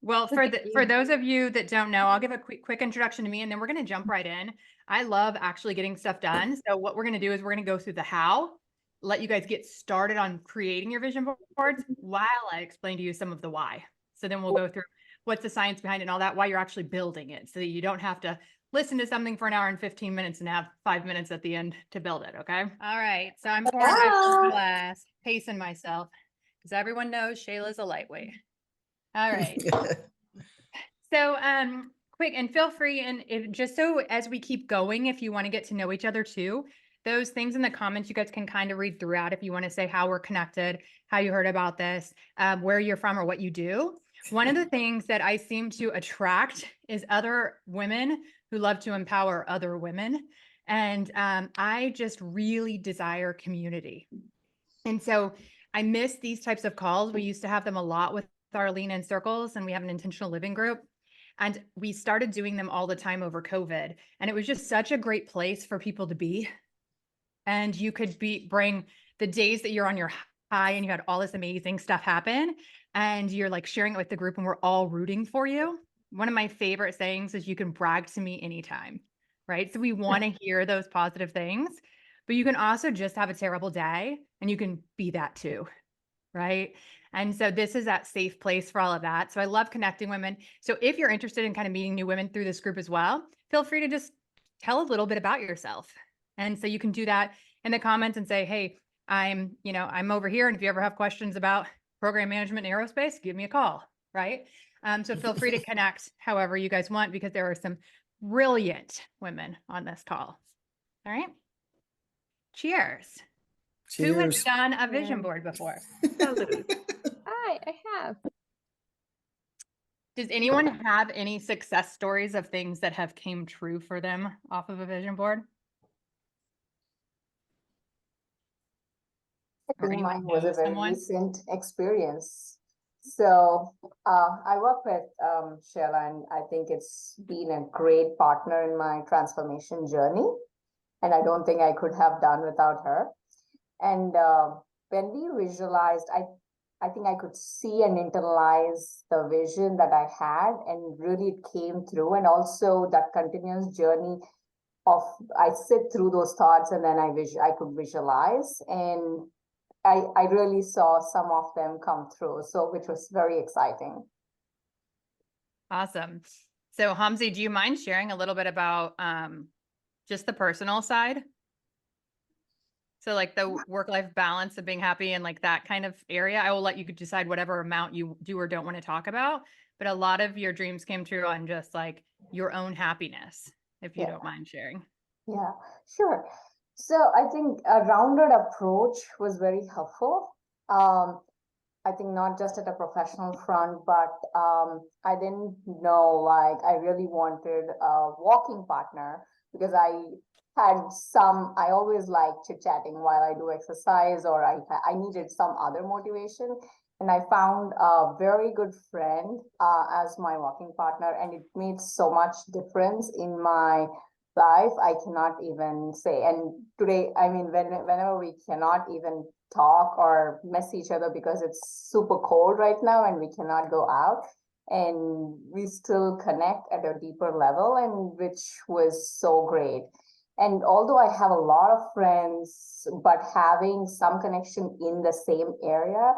Well, for those of you that don't know, I'll give a quick introduction to me, and then we're going to jump right in. I love actually getting stuff done. So what we're going to do is we're going to go through the how, let you guys get started on creating your vision boards while I explain to you some of the why. So then we'll go through what's the science behind it and all that, why you're actually building it, so that you don't have to listen to something for an hour and 15 minutes and have 5 minutes at the end to build it. Okay. All right. So I'm pouring my first glass, pacing myself, because everyone knows Shayla's a lightweight. All right. So, quick, and feel free, and if just so as we keep going, if you want to get to know each other too, those things in the comments you guys can kind of read throughout if you want to say how we're connected, how you heard about this, where you're from, or what you do. One of the things that I seem to attract is other women who love to empower other women. And I just really desire community. And so I miss these types of calls. We used to have them a lot with our lean in circles, and we have an intentional living group. And we started doing them all the time over COVID. And it was just such a great place for people to be. And you could bring the days that you're on your high and you had all this amazing stuff happen, and you're like sharing it with the group, and we're all rooting for you. One of my favorite sayings is you can brag to me anytime, right? So we want to hear those positive things, but you can also just have a terrible day and you can be that too, right? And so this is that safe place for all of that. So I love connecting women. So if you're interested in kind of meeting new women through this group as well, feel free to just tell a little bit about yourself. And so you can do that in the comments and say, hey, I'm over here. And if you ever have questions about program management in aerospace, give me a call, right? So feel free to connect however you guys want, because there are some brilliant women on this call. All right. Cheers. Who has done a vision board before? Hi, I have. Does anyone have any success stories of things that have came true for them off of a vision board? I think mine was a very recent experience. So I work with Shayla, and I think it's been a great partner in my transformation journey. And I don't think I could have done without her. And when we visualized, I think I could see and internalize the vision that I had, and really it came through. And also that continuous journey of I sit through those thoughts, and then I could visualize, and I really saw some of them come through, so which was very exciting. Awesome. So Hamzi, do you mind sharing a little bit about just the personal side? So like the work-life balance of being happy and like that kind of area. I will let you decide whatever amount you do or don't want to talk about, but a lot of your dreams came true on just like your own happiness, if you don't mind sharing. Yeah, sure. So I think a rounded approach was very helpful. I think not just at a professional front, but I didn't know, like, I really wanted a walking partner, because I always like chit-chatting while I do exercise, or I needed some other motivation. And I found a very good friend as my walking partner, and it made so much difference in my life. I cannot even say. And today, I mean, whenever we cannot even talk or mess each other because it's super cold right now and we cannot go out, and we still connect at a deeper level, and which was so great. And although I have a lot of friends, but having some connection in the same area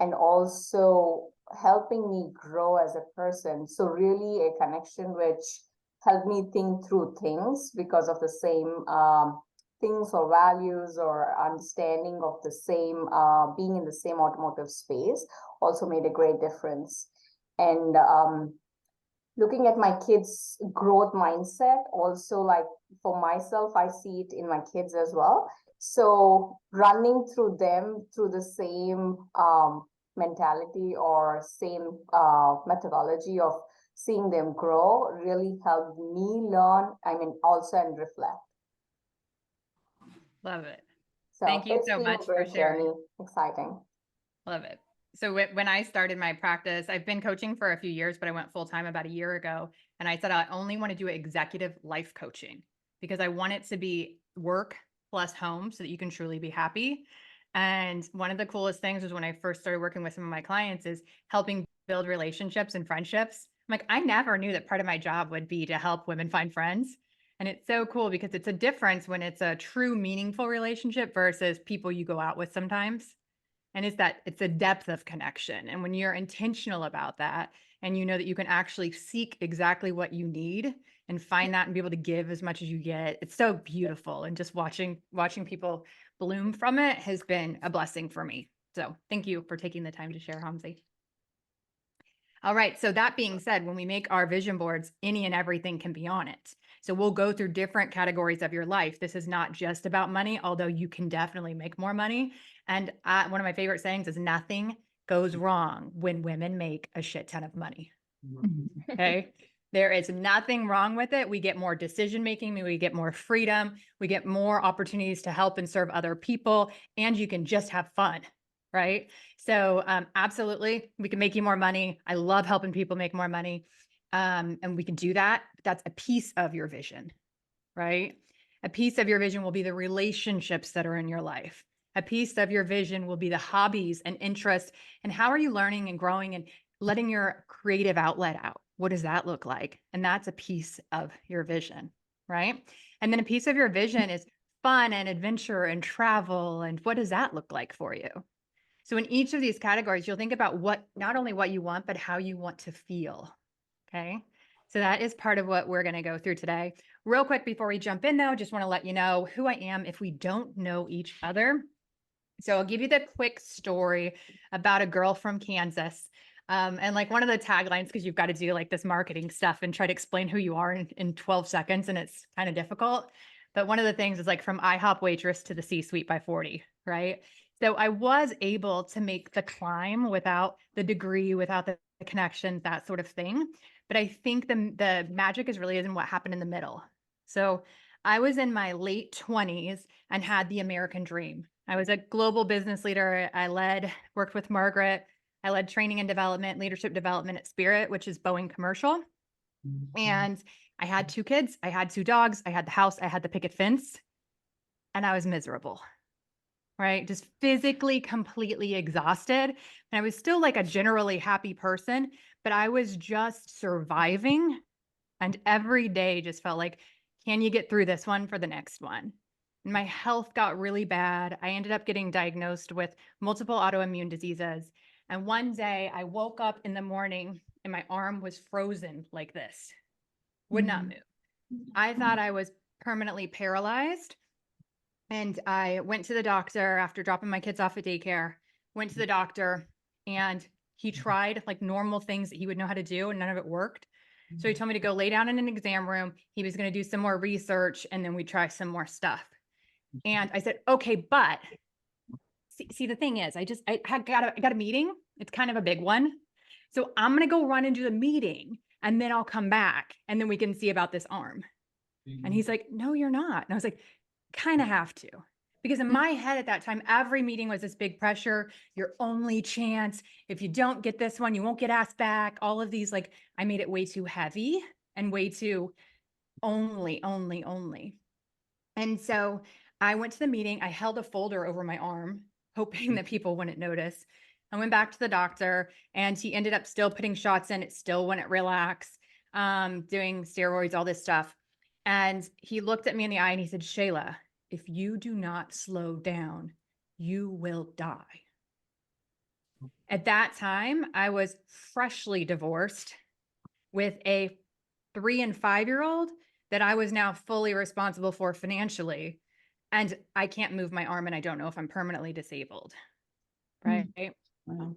and also helping me grow as a person. So really a connection which helped me think through things because of the same things or values or understanding of the same, being in the same automotive space also made a great difference. And looking at my kids' growth mindset, also, like for myself, I see it in my kids as well. So running through them through the same mentality or same methodology of seeing them grow really helped me learn, I mean, also, and reflect. Love it. So thank you so much for sharing. Journey. Exciting. Love it. So when I started my practice, I've been coaching for a few years, but I went full time about a year ago. And I said, I only want to do executive life coaching because I want it to be work plus home so that you can truly be happy. And one of the coolest things was when I first started working with some of my clients is helping build relationships and friendships. I'm like, I never knew that part of my job would be to help women find friends. And it's so cool because it's a difference when it's a true meaningful relationship versus people you go out with sometimes. And it's a depth of connection. And when you're intentional about that and you know that you can actually seek exactly what you need and find that and be able to give as much as you get, it's so beautiful. And just watching people bloom from it has been a blessing for me. So thank you for taking the time to share, Hamzi. All right. So that being said, when we make our vision boards, any and everything can be on it. So we'll go through different categories of your life. This is not just about money, although you can definitely make more money. And one of my favorite sayings is nothing goes wrong when women make a shit ton of money. Okay. There is nothing wrong with it. We get more decision making, we get more freedom, we get more opportunities to help and serve other people, and you can just have fun. Right. So absolutely, we can make you more money. I love helping people make more money. And we can do that. That's a piece of your vision, right? A piece of your vision will be the relationships that are in your life. A piece of your vision will be the hobbies and interests. And how are you learning and growing and letting your creative outlet out? What does that look like? And that's a piece of your vision, right? And then a piece of your vision is fun and adventure and travel. And what does that look like for you? So in each of these categories, you'll think about not only what you want, but how you want to feel. Okay. So that is part of what we're going to go through today. Real quick before we jump in though, just want to let you know who I am if we don't know each other. So I'll give you the quick story about a girl from Kansas. And like one of the taglines, because you've got to do like this marketing stuff and try to explain who you are in 12 seconds. And it's kind of difficult. But one of the things is like from IHOP waitress to the C-suite by 40, right? So I was able to make the climb without the degree, without the connections, that sort of thing. But I think the magic is really in what happened in the middle. So I was in my late 20s and had the American dream. I was a global business leader. Worked with Margaret. I led training and development, leadership development at Spirit, which is Boeing Commercial. And I had 2 kids. I had 2 dogs. I had the house. I had the picket fence. And I was miserable, right? Just physically completely exhausted. And I was still like a generally happy person, but I was just surviving. And every day just felt like, can you get through this one for the next one? And my health got really bad. I ended up getting diagnosed with multiple autoimmune diseases. And one day I woke up in the morning and my arm was frozen like this, would not move. I thought I was permanently paralyzed. And I went to the doctor after dropping my kids off at daycare, went to the doctor, and he tried like normal things that he would know how to do, and none of it worked. So he told me to go lay down in an exam room. He was going to do some more research, and then we'd try some more stuff. And I said, okay, but see, the thing is, I got a meeting. It's kind of a big one. So I'm going to go run and do the meeting, and then I'll come back, and then we can see about this arm. And he's like, no, you're not. And I was like, kind of have to. Because in my head at that time, every meeting was this big pressure, your only chance. If you don't get this one, you won't get asked back. All of these, like, I made it way too heavy and way too only. And so I went to the meeting. I held a folder over my arm, hoping that people wouldn't notice. I went back to the doctor and he ended up still putting shots in. It still wouldn't relax, doing steroids, all this stuff. And he looked at me in the eye and he said, Shayla, if you do not slow down, you will die. At that time, I was freshly divorced with a 3 and 5-year-old that I was now fully responsible for financially. And I can't move my arm and I don't know if I'm permanently disabled. Right. Wow.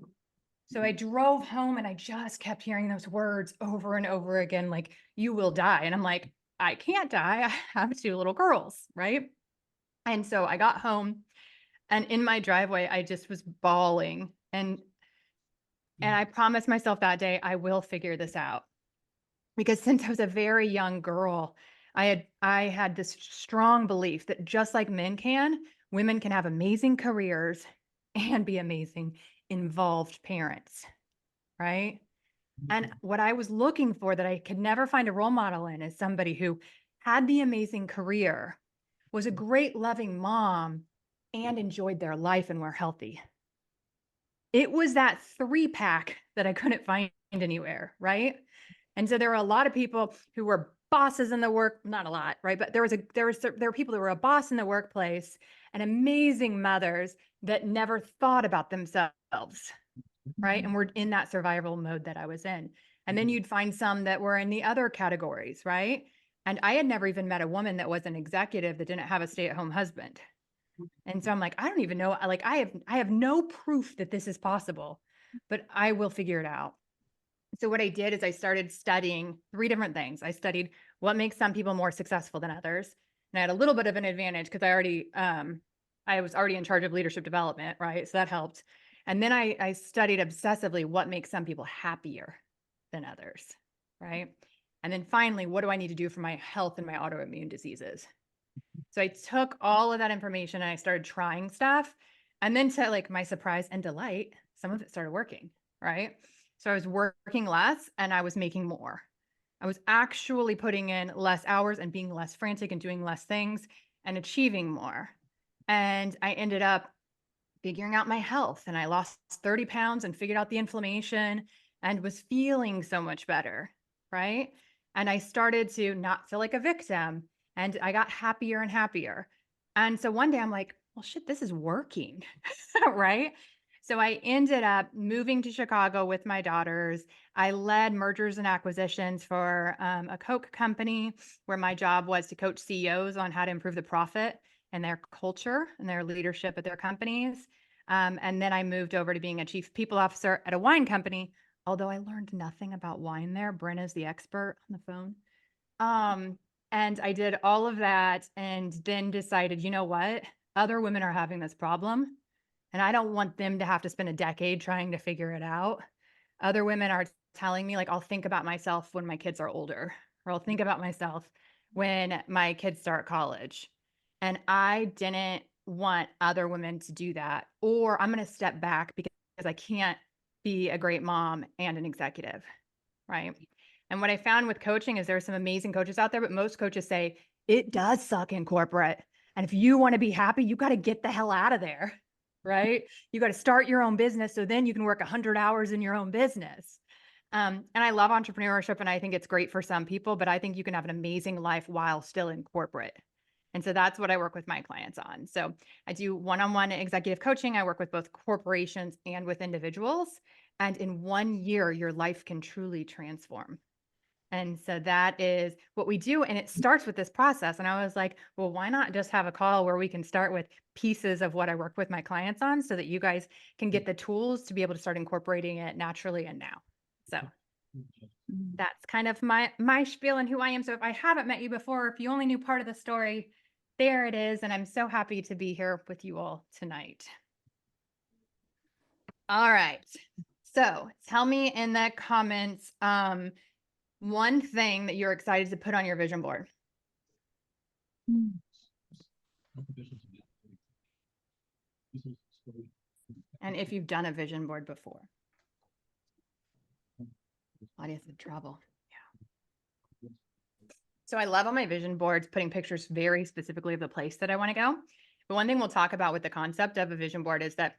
So I drove home and I just kept hearing those words over and over again, like, you will die. And I'm like, I can't die. I have 2 little girls. Right. And so I got home and in my driveway, I just was bawling. And I promised myself that day, I will figure this out. Because since I was a very young girl, I had this strong belief that just like men can, women can have amazing careers and be amazing involved parents, right? And what I was looking for that I could never find a role model in is somebody who had the amazing career, was a great loving mom, and enjoyed their life and were healthy. It was that 3-pack that I couldn't find anywhere, right? And so there were a lot of people who were bosses in the work, not a lot, right? But there were people that were a boss in the workplace and amazing mothers that never thought about themselves, right? And we're in that survival mode that I was in. And then you'd find some that were in the other categories, right? And I had never even met a woman that was an executive that didn't have a stay-at-home husband. And so I'm like, I don't even know, like I have no proof that this is possible, but I will figure it out. So what I did is I started studying 3 different things. I studied what makes some people more successful than others. And I had a little bit of an advantage because I was already in charge of leadership development, right? So that helped. And then I studied obsessively what makes some people happier than others, right? And then finally, what do I need to do for my health and my autoimmune diseases? So I took all of that information and I started trying stuff. And then to like my surprise and delight, some of it started working, right? So I was working less and I was making more. I was actually putting in less hours and being less frantic and doing less things and achieving more. And I ended up figuring out my health and I lost 30 pounds and figured out the inflammation and was feeling so much better, right? And I started to not feel like a victim and I got happier and happier. And so one day I'm like, well, shit, this is working, right? So I ended up moving to Chicago with my daughters. I led mergers and acquisitions for a Coke company where my job was to coach CEOs on how to improve the profit and their culture and their leadership at their companies. And then I moved over to being a chief people officer at a wine company, although I learned nothing about wine there. Brenna's the expert on the phone. And I did all of that and then decided, you know what? Other women are having this problem. And I don't want them to have to spend a decade trying to figure it out. Other women are telling me, like, I'll think about myself when my kids are older, or I'll think about myself when my kids start college. And I didn't want other women to do that, or I'm going to step back because I can't be a great mom and an executive, right? And what I found with coaching is there are some amazing coaches out there, but most coaches say it does suck in corporate. And if you want to be happy, you got to get the hell out of there, right? You got to start your own business so then you can work 100 hours in your own business. And I love entrepreneurship and I think it's great for some people, but I think you can have an amazing life while still in corporate. And so that's what I work with my clients on. So I do one-on-one executive coaching. I work with both corporations and with individuals. And in 1 year, your life can truly transform. And so that is what we do. And it starts with this process. And I was like, well, why not just have a call where we can start with pieces of what I work with my clients on so that you guys can get the tools to be able to start incorporating it naturally and now. So that's kind of my spiel and who I am. So if I haven't met you before, if you only knew part of the story, there it is. And I'm so happy to be here with you all tonight. All right. So tell me in the comments, one thing that you're excited to put on your vision board. And if you've done a vision board before. Audience in trouble. Yeah. So I love on my vision boards putting pictures very specifically of the place that I want to go. But one thing we'll talk about with the concept of a vision board is that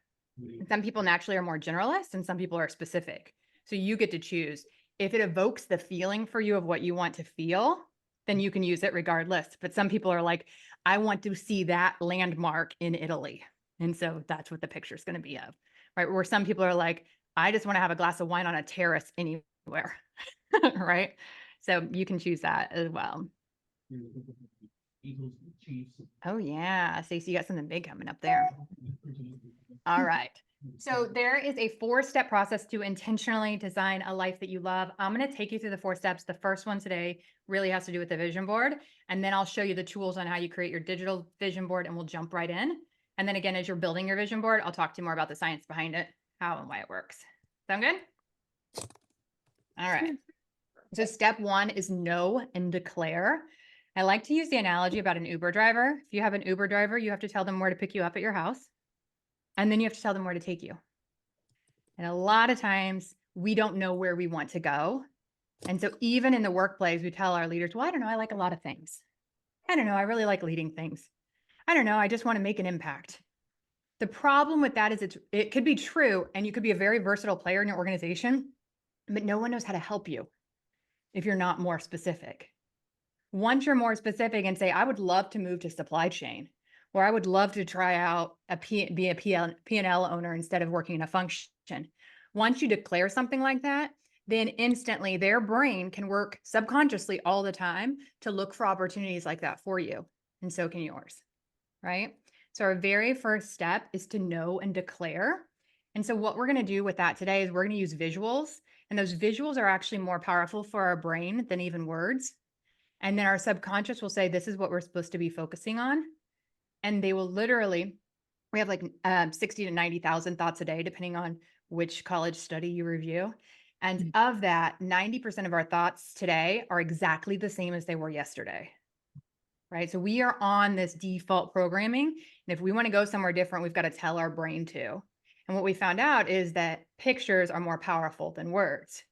some people naturally are more generalist and some people are specific. So you get to choose. If it evokes the feeling for you of what you want to feel, then you can use it regardless. But some people are like, I want to see that landmark in Italy. And so that's what the picture is going to be of, right? Where some people are like, I just want to have a glass of wine on a terrace anywhere, right? So you can choose that as well. Oh yeah, Stacey, you got something big coming up there. All right. So there is a 4-step process to intentionally design a life that you love. I'm going to take you through the 4 steps. The first one today really has to do with the vision board. And then I'll show you the tools on how you create your digital vision board and we'll jump right in. And then again, as you're building your vision board, I'll talk to you more about the science behind it, how and why it works. Sound good? All right. So step 1 is know and declare. I like to use the analogy about an Uber driver. If you have an Uber driver, you have to tell them where to pick you up at your house. And then you have to tell them where to take you. And a lot of times we don't know where we want to go. And so even in the workplace, we tell our leaders, well, I don't know, I like a lot of things. I don't know, I really like leading things. I don't know, I just want to make an impact. The problem with that is it could be true, and you could be a very versatile player in your organization, but no one knows how to help you if you're not more specific. Once you're more specific and say, I would love to move to supply chain, or I would love to try out be a P&L owner instead of working in a function. Once you declare something like that, then instantly their brain can work subconsciously all the time to look for opportunities like that for you. And so can yours, right? So our very first step is to know and declare. And so what we're going to do with that today is we're going to use visuals. And those visuals are actually more powerful for our brain than even words. And then our subconscious will say, this is what we're supposed to be focusing on. And they will literally, we have like 60 to 90,000 thoughts a day, depending on which college study you review. And of that, 90% of our thoughts today are exactly the same as they were yesterday. Right? So we are on this default programming. And if we want to go somewhere different, we've got to tell our brain to. And what we found out is that pictures are more powerful than words.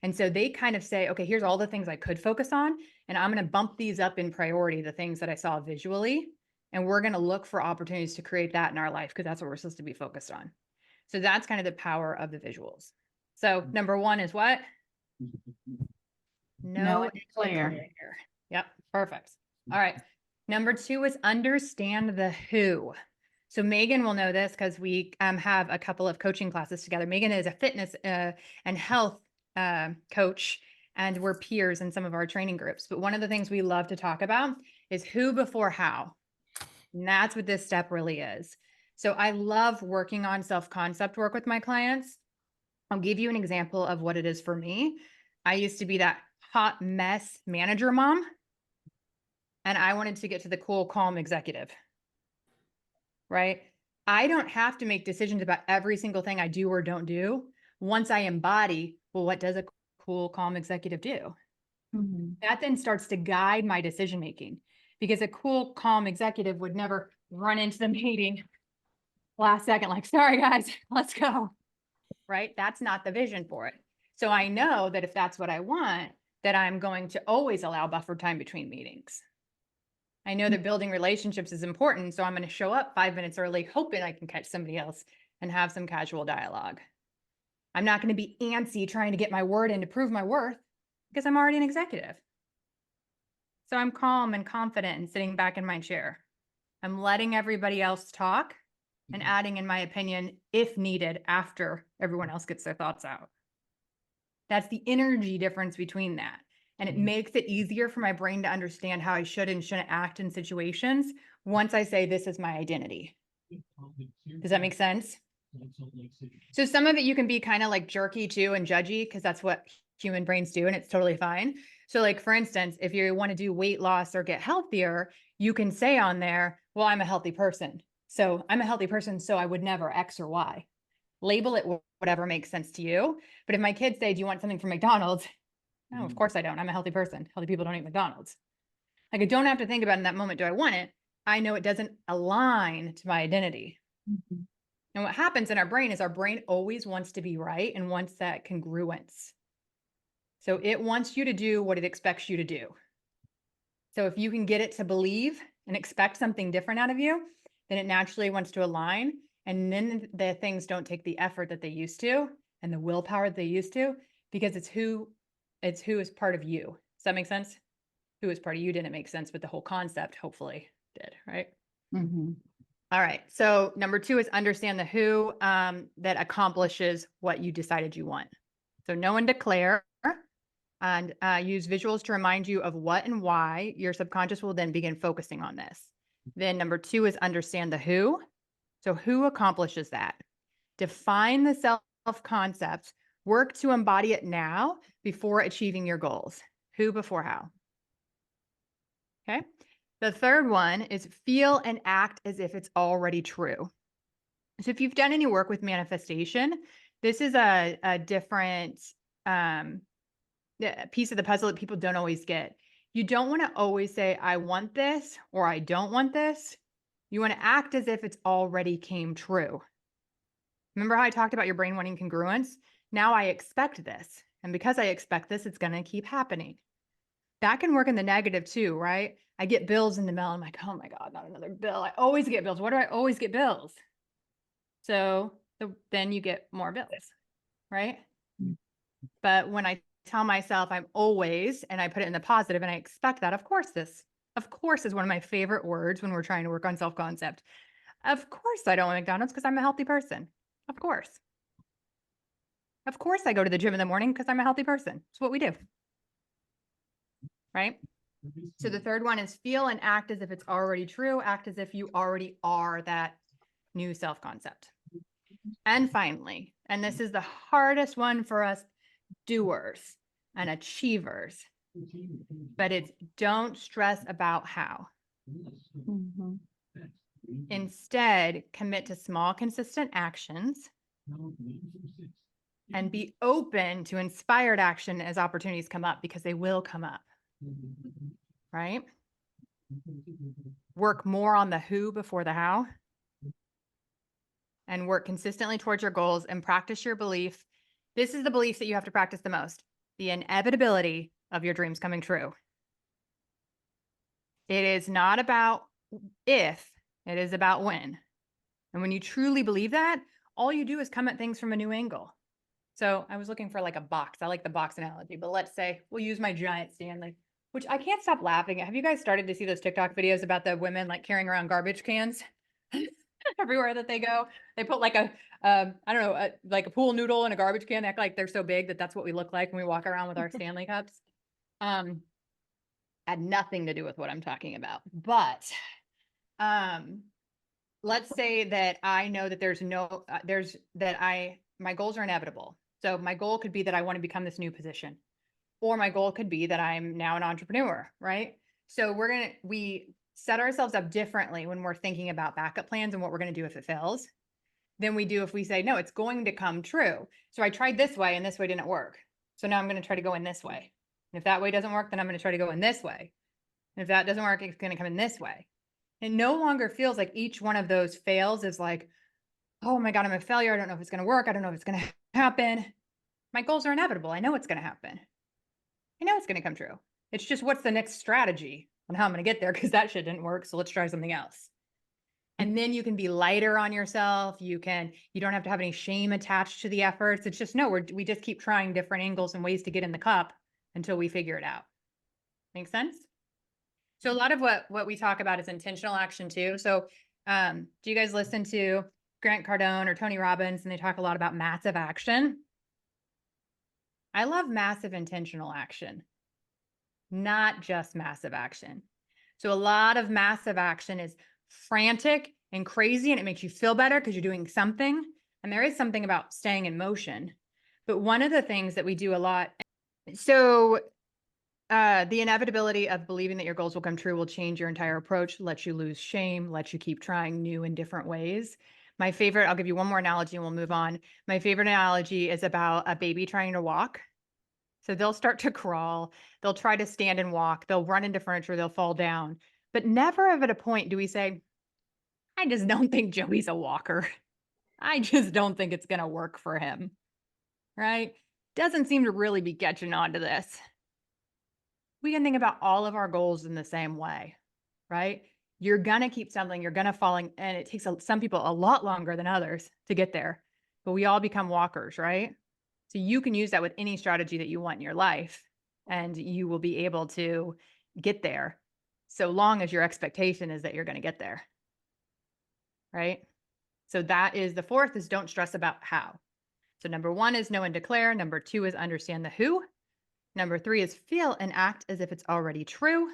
And so they kind of say, okay, here's all the things I could focus on, and I'm going to bump these up in priority, the things that I saw visually, and we're going to look for opportunities to create that in our life because that's what we're supposed to be focused on. So that's kind of the power of the visuals. So number one is what? Know and declare. Yep, perfect. All right. Number two is understand the who. So Megan will know this because we have a couple of coaching classes together. Megan is a fitness and health coach, and we're peers in some of our training groups. But one of the things we love to talk about is who before how. And that's what this step really is. So I love working on self-concept work with my clients. I'll give you an example of what it is for me. I used to be that hot mess manager mom, and I wanted to get to the cool, calm executive, right? I don't have to make decisions about every single thing I do or don't do. Once I embody, well, what does a cool, calm executive do? That then starts to guide my decision-making, because a cool, calm executive would never run into the meeting last second, like, sorry guys, let's go, right? That's not the vision for it. So I know that if that's what I want, that I'm going to always allow buffer time between meetings. I know that building relationships is important, so I'm going to show up 5 minutes early, hoping I can catch somebody else and have some casual dialogue. I'm not going to be antsy trying to get my word in to prove my worth because I'm already an executive. So I'm calm and confident and sitting back in my chair. I'm letting everybody else talk and adding in my opinion if needed after everyone else gets their thoughts out. That's the energy difference between that. And it makes it easier for my brain to understand how I should and shouldn't act in situations once I say this is my identity. Does that make sense? So some of it you can be kind of like jerky too and judgy, because that's what human brains do, and it's totally fine. So like, for instance, if you want to do weight loss or get healthier, you can say on there, well, I'm a healthy person. So I'm a healthy person, so I would never X or Y. Label it whatever makes sense to you. But if my kids say, do you want something from McDonald's? No, of course I don't. I'm a healthy person. Healthy people don't eat McDonald's. Like, I don't have to think about in that moment, do I want it? I know it doesn't align to my identity. And what happens in our brain is our brain always wants to be right and wants that congruence. So it wants you to do what it expects you to do. So if you can get it to believe and expect something different out of you, then it naturally wants to align. And then the things don't take the effort that they used to and the willpower that they used to, because it's who is part of you. Does that make sense? Who is part of you didn't make sense, but the whole concept hopefully did, right? All right. So number two is understand the who that accomplishes what you decided you want. So know and declare, and use visuals to remind you of what and why. Your subconscious will then begin focusing on this. Then number two is understand the who. So who accomplishes that? Define the self-concept. Work to embody it now before achieving your goals. Who before how. Okay. The third one is feel and act as if it's already true. So if you've done any work with manifestation, this is a different piece of the puzzle that people don't always get. You don't want to always say, I want this or I don't want this. You want to act as if it's already came true. Remember how I talked about your brain wanting congruence? Now I expect this. And because I expect this, it's going to keep happening. That can work in the negative too, right? I get bills in the mail. I'm like, oh my God, not another bill. I always get bills. Why do I always get bills? So then you get more bills, right? Mm. But when I tell myself I'm always, and I put it in the positive and I expect that, of course is one of my favorite words when we're trying to work on self-concept. Of course I don't want McDonald's because I'm a healthy person. Of course. Of course I go to the gym in the morning because I'm a healthy person. It's what we do. Right? So the third one is feel and act as if it's already true. Act as if you already are that new self-concept. And finally, and this is the hardest one for us doers and achievers, but it's don't stress about how. Mhm. Instead, commit to small, consistent actions and be open to inspired action as opportunities come up, because they will come up, right? Work more on the who before the how, and work consistently towards your goals and practice your belief. This is the belief that you have to practice the most: the inevitability of your dreams coming true. It is not about if, it is about when. And when you truly believe that, all you do is come at things from a new angle. So I was looking for like a box. I like the box analogy, but let's say we'll use my giant Stanley, which I can't stop laughing at. Have you guys started to see those TikTok videos about the women like carrying around garbage cans everywhere that they go? They put like a, I don't know, like a pool noodle in a garbage can. They act like they're so big that that's what we look like when we walk around with our Stanley cups. Had nothing to do with what I'm talking about, but let's say that I know that there's no, my goals are inevitable. So my goal could be that I want to become this new position, or my goal could be that I'm now an entrepreneur, right? So we set ourselves up differently when we're thinking about backup plans and what we're going to do if it fails than we do if we say, no, it's going to come true. So I tried this way and this way didn't work. So now I'm going to try to go in this way. And if that way doesn't work, then I'm going to try to go in this way. And if that doesn't work, it's going to come in this way. It no longer feels like each one of those fails is like, oh my God, I'm a failure. I don't know if it's going to work. I don't know if it's going to happen. My goals are inevitable. I know it's going to happen. I know it's going to come true. It's just what's the next strategy on how I'm going to get there, because that shit didn't work. So let's try something else. And then you can be lighter on yourself. You don't have to have any shame attached to the efforts. It's just, no, we just keep trying different angles and ways to get in the cup until we figure it out. Make sense? So a lot of what we talk about is intentional action too. So do you guys listen to Grant Cardone or Tony Robbins, and they talk a lot about massive action? I love massive intentional action, not just massive action. So a lot of massive action is frantic and crazy, and it makes you feel better because you're doing something. And there is something about staying in motion. But one of the things that we do a lot, so the inevitability of believing that your goals will come true will change your entire approach, let you lose shame, let you keep trying new and different ways. My favorite, I'll give you one more analogy and we'll move on. My favorite analogy is about a baby trying to walk. So they'll start to crawl, they'll try to stand and walk, they'll run into furniture, they'll fall down. But never at a point do we say, I just don't think Joey's a walker. I just don't think it's going to work for him. Right? Doesn't seem to really be catching on to this. We can think about all of our goals in the same way, right? You're going to keep stumbling, you're going to falling, and it takes some people a lot longer than others to get there, but we all become walkers, right? So you can use that with any strategy that you want in your life, and you will be able to get there so long as your expectation is that you're going to get there, right? So that is the fourth, is don't stress about how. So number 1 is know and declare. Number 2 is understand the who. Number 3 is feel and act as if it's already true.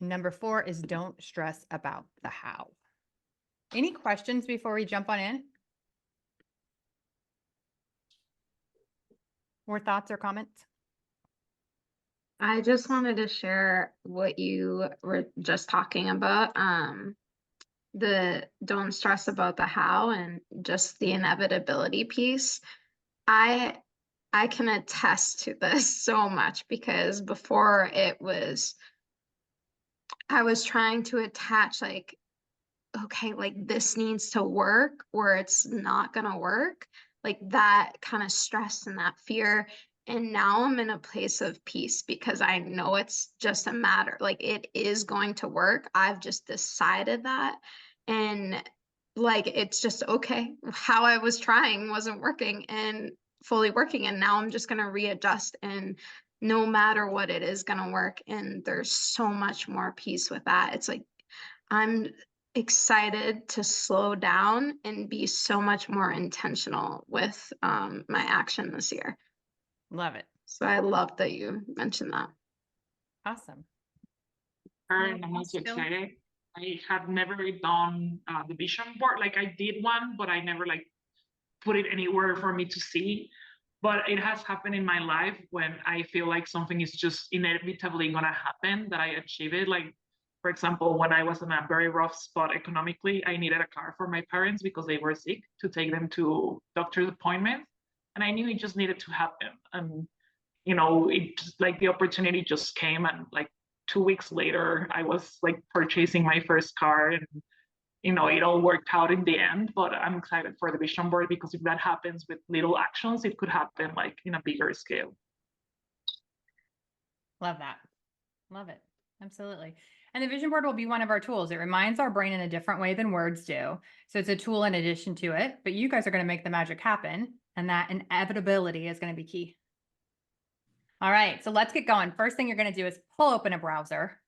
Number 4 is don't stress about the how. Any questions before we jump on in? More thoughts or comments? I just wanted to share what you were just talking about. The don't stress about the how and just the inevitability piece. I can attest to this so much, because before I was trying to attach like, okay, like this needs to work or it's not gonna work, like that kind of stress and that fear. And now I'm in a place of peace because I know it's just a matter, like it is going to work. I've just decided that. And like, it's just, okay, how I was trying wasn't working and fully working. And now I'm just going to readjust, and no matter what, it is going to work. And there's so much more peace with that. It's like, I'm excited to slow down and be so much more intentional with my action this year. Love it. So I love that you mentioned that. Awesome. And I'm also excited. I have never done the vision board. Like I did one, but I never like put it anywhere for me to see. But it has happened in my life when I feel like something is just inevitably gonna happen, that I achieve it. Like, for example, when I was in a very rough spot economically, I needed a car for my parents because they were sick, to take them to doctor's appointments. And I knew it just needed to happen. And you know, it just, like the opportunity just came, and like 2 weeks later, I was like purchasing my first car, and you know, it all worked out in the end. But I'm excited for the vision board, because if that happens with little actions, it could happen like in a bigger scale. Love that. Love it. Absolutely. And the vision board will be one of our tools. It reminds our brain in a different way than words do. So it's a tool in addition to it, but you guys are going to make the magic happen. And that inevitability is going to be key. All right, so let's get going. First thing you're going to do is pull open a browser.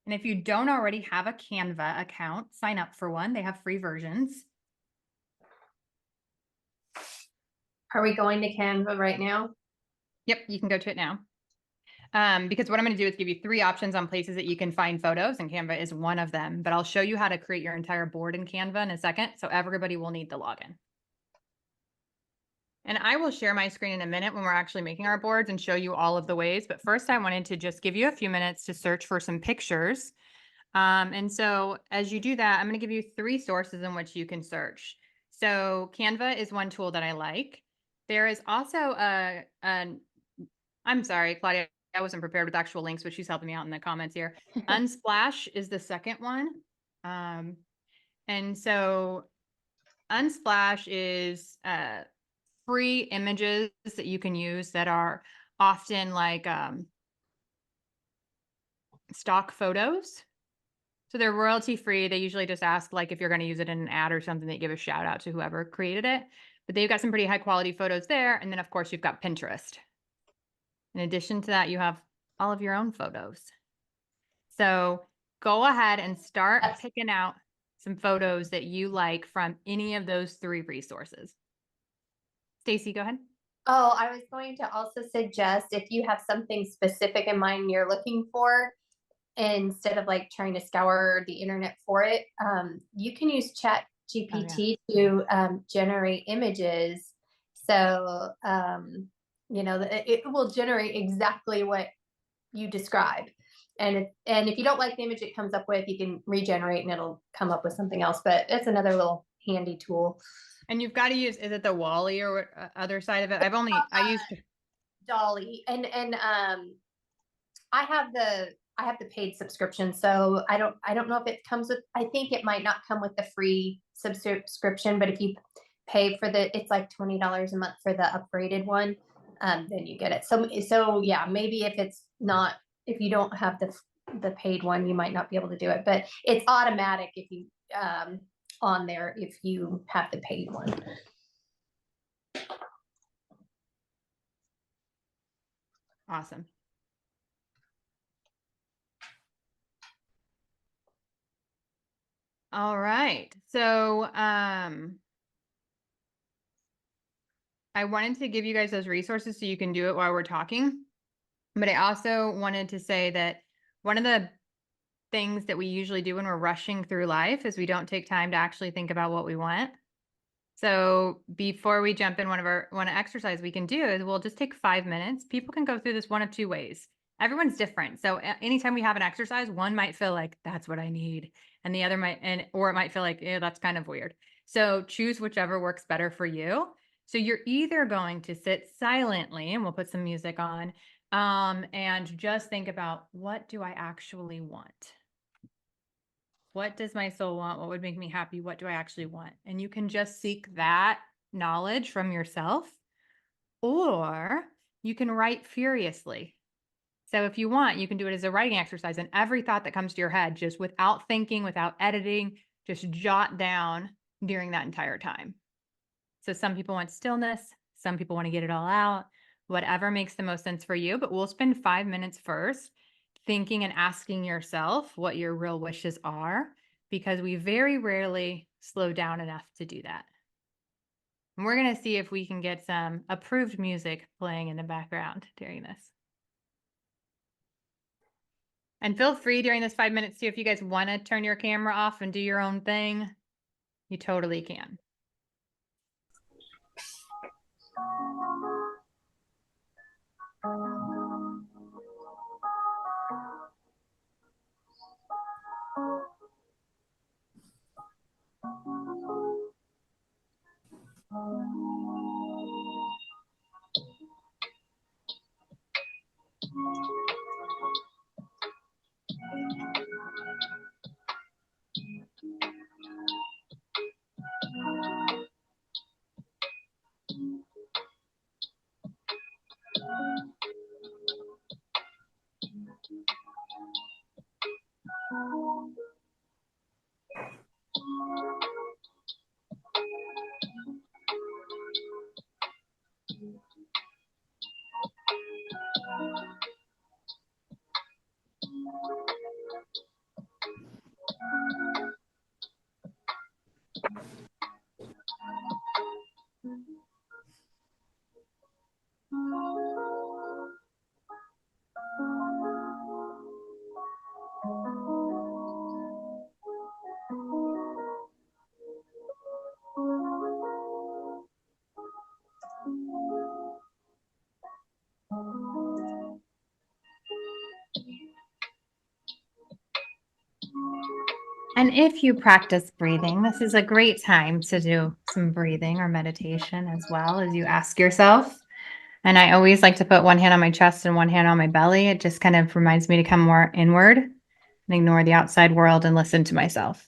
And if you don't already have a Canva account, sign up for one. They have free versions. Are we going to Canva right now? Yep, you can go to it now. Because what I'm going to do is give you 3 options on places that you can find photos, and Canva is one of them. But I'll show you how to create your entire board in Canva in a second. So everybody will need the login. And I will share my screen in a minute when we're actually making our boards and show you all of the ways. But first, I wanted to just give you a few minutes to search for some pictures. And so as you do that, I'm going to give you 3 sources in which you can search. So Canva is one tool that I like. There is also I'm sorry, Claudia, I wasn't prepared with actual links, but she's helping me out in the comments here. Unsplash is the second one. And so Unsplash is free images that you can use that are often like stock photos. So they're royalty free. They usually just ask like if you're going to use it in an ad or something, they give a shout out to whoever created it. But they've got some pretty high quality photos there. And then of course you've got Pinterest. In addition to that, you have all of your own photos. So go ahead and start picking out some photos that you like from any of those 3 resources. Stacy, go ahead. Oh, I was going to also suggest, if you have something specific in mind you're looking for, instead of like trying to scour the internet for it, you can use Chat GPT to generate images. So, you know, it will generate exactly what you describe. And if you don't like the image it comes up with, you can regenerate and it'll come up with something else. But it's another little handy tool. And you've got to use, is it the Wally or other side of it? I used Dolly, and I have the paid subscription, so I don't know if it comes with, I think it might not come with the free subscription, but if you pay for it's like $20 a month for the upgraded one, then you get it. So yeah, maybe if you don't have the paid one, you might not be able to do it, but it's automatic if you on there if you have the paid one. Awesome. All right. So I wanted to give you guys those resources so you can do it while we're talking. But I also wanted to say that one of the things that we usually do when we're rushing through life is we don't take time to actually think about what we want. So before we jump in, one exercise we can do is we'll just take 5 minutes. People can go through this one of 2 ways. Everyone's different. So anytime we have an exercise, one might feel like that's what I need. And the other or it might feel like, that's kind of weird. So choose whichever works better for you. So you're either going to sit silently, and we'll put some music on, and just think about, what do I actually want? What does my soul want? What would make me happy? What do I actually want? And you can just seek that knowledge from yourself, or you can write furiously. So if you want, you can do it as a writing exercise, and every thought that comes to your head, just without thinking, without editing, just jot down during that entire time. So some people want stillness, some people want to get it all out, whatever makes the most sense for you. But we'll spend 5 minutes first thinking and asking yourself what your real wishes are, because we very rarely slow down enough to do that. And we're going to see if we can get some approved music playing in the background during this. And feel free during this 5 minutes too, if you guys want to turn your camera off and do your own thing, you totally can. And if you practice breathing, this is a great time to do some breathing or meditation as well as you ask yourself. And I always like to put one hand on my chest and one hand on my belly. It just kind of reminds me to come more inward and ignore the outside world and listen to myself.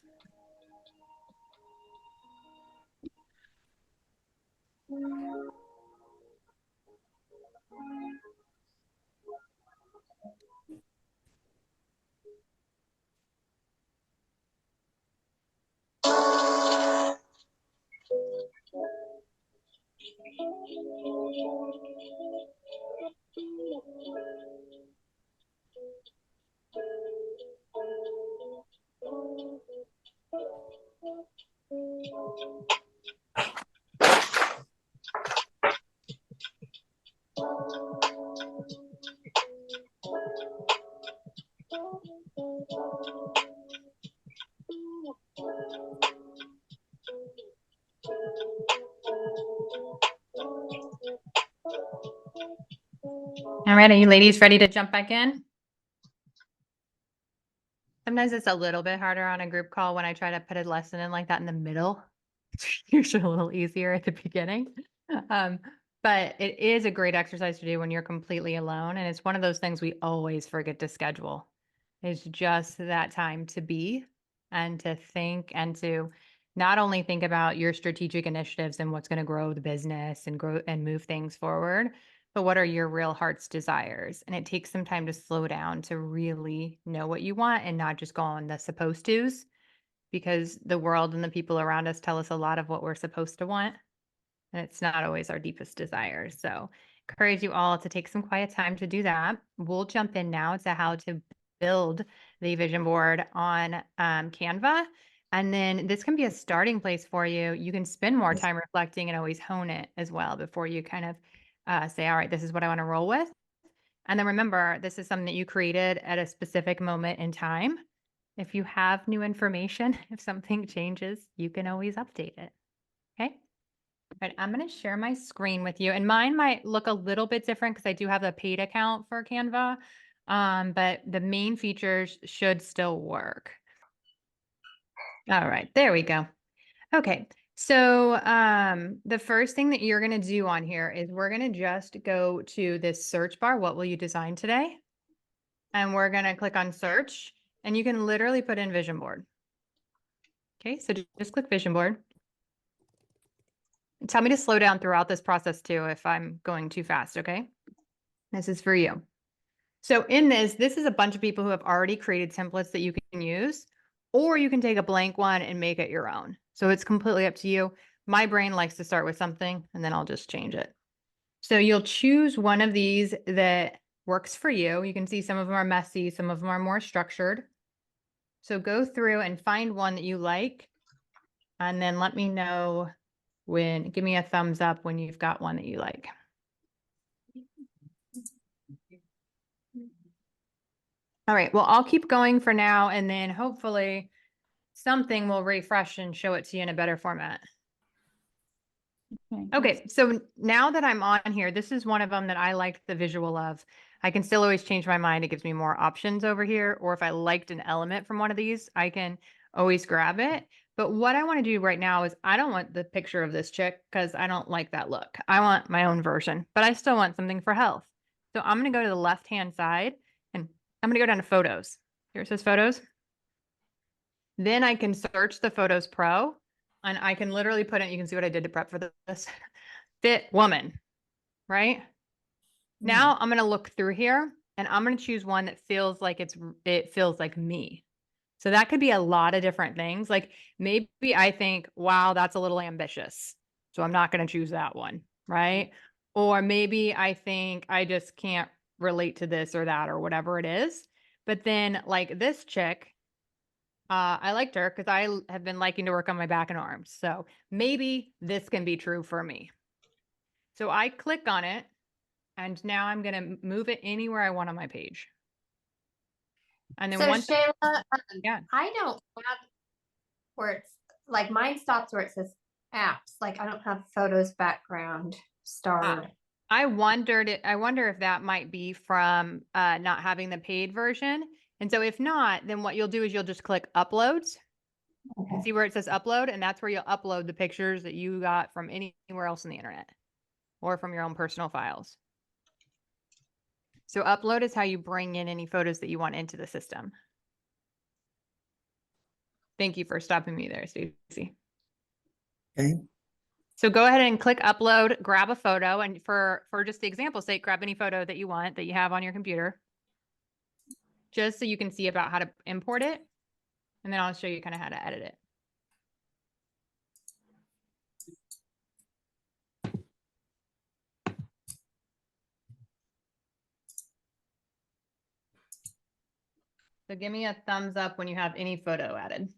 All right, are you ladies ready to jump back in? Sometimes it's a little bit harder on a group call when I try to put a lesson in like that in the middle. It's usually a little easier at the beginning. But it is a great exercise to do when you're completely alone. And it's one of those things we always forget to schedule. It's just that time to be and to think and to not only think about your strategic initiatives and what's going to grow the business and grow and move things forward, but what are your real heart's desires? And it takes some time to slow down to really know what you want and not just go on the supposed tos, because the world and the people around us tell us a lot of what we're supposed to want. And it's not always our deepest desires. So encourage you all to take some quiet time to do that. We'll jump in now to how to build the vision board on Canva. And then this can be a starting place for you. You can spend more time reflecting and always hone it as well before you kind of say, all right, this is what I want to roll with. And then remember, this is something that you created at a specific moment in time. If you have new information, if something changes, you can always update it. Okay. All right, I'm going to share my screen with you, and mine might look a little bit different because I do have a paid account for Canva, but the main features should still work. All right, there we go. Okay, so the first thing that you're going to do on here is we're going to just go to this search bar. What will you design today? And we're going to click on search, and you can literally put in vision board. Okay, so just click vision board. Tell me to slow down throughout this process too if I'm going too fast, okay? This is for you. So in this is a bunch of people who have already created templates that you can use, or you can take a blank one and make it your own. So it's completely up to you. My brain likes to start with something and then I'll just change it. So you'll choose one of these that works for you. You can see some of them are messy, some of them are more structured. So go through and find one that you like, and then let me know give me a thumbs up when you've got one that you like. All right, well, I'll keep going for now, and then hopefully something will refresh and show it to you in a better format. Okay, so now that I'm on here, this is one of them that I liked the visual of. I can still always change my mind. It gives me more options over here. Or if I liked an element from one of these, I can always grab it. But what I want to do right now is I don't want the picture of this chick because I don't like that look. I want my own version, but I still want something for health. So I'm going to go to the left-hand side and I'm going to go down to photos. Here it says photos. Then I can search the Photos Pro. And I can literally put in, you can see what I did to prep for this, fit woman, right? Now I'm going to look through here and I'm going to choose one that feels like it feels like me. So that could be a lot of different things. Like maybe I think, wow, that's a little ambitious. So I'm not going to choose that one, right? Or maybe I think I just can't relate to this or that or whatever it is. But then like this chick, I liked her because I have been liking to work on my back and arms. So maybe this can be true for me. So I click on it and now I'm going to move it anywhere I want on my page. And then So once, Shayla, yeah, I don't have where it's like mine stops where it says apps. Like I don't have photos background starred. I wonder if that might be from not having the paid version. And so if not, then what you'll do is you'll just click uploads. Okay. See where it says upload, and that's where you'll upload the pictures that you got from anywhere else on the internet or from your own personal files. So upload is how you bring in any photos that you want into the system. Thank you for stopping me there, Stacy. Okay. So go ahead and click upload, grab a photo, and for just the example's sake, grab any photo that you want that you have on your computer, just so you can see about how to import it. And then I'll show you kind of how to edit it. So give me a thumbs up when you have any photo added.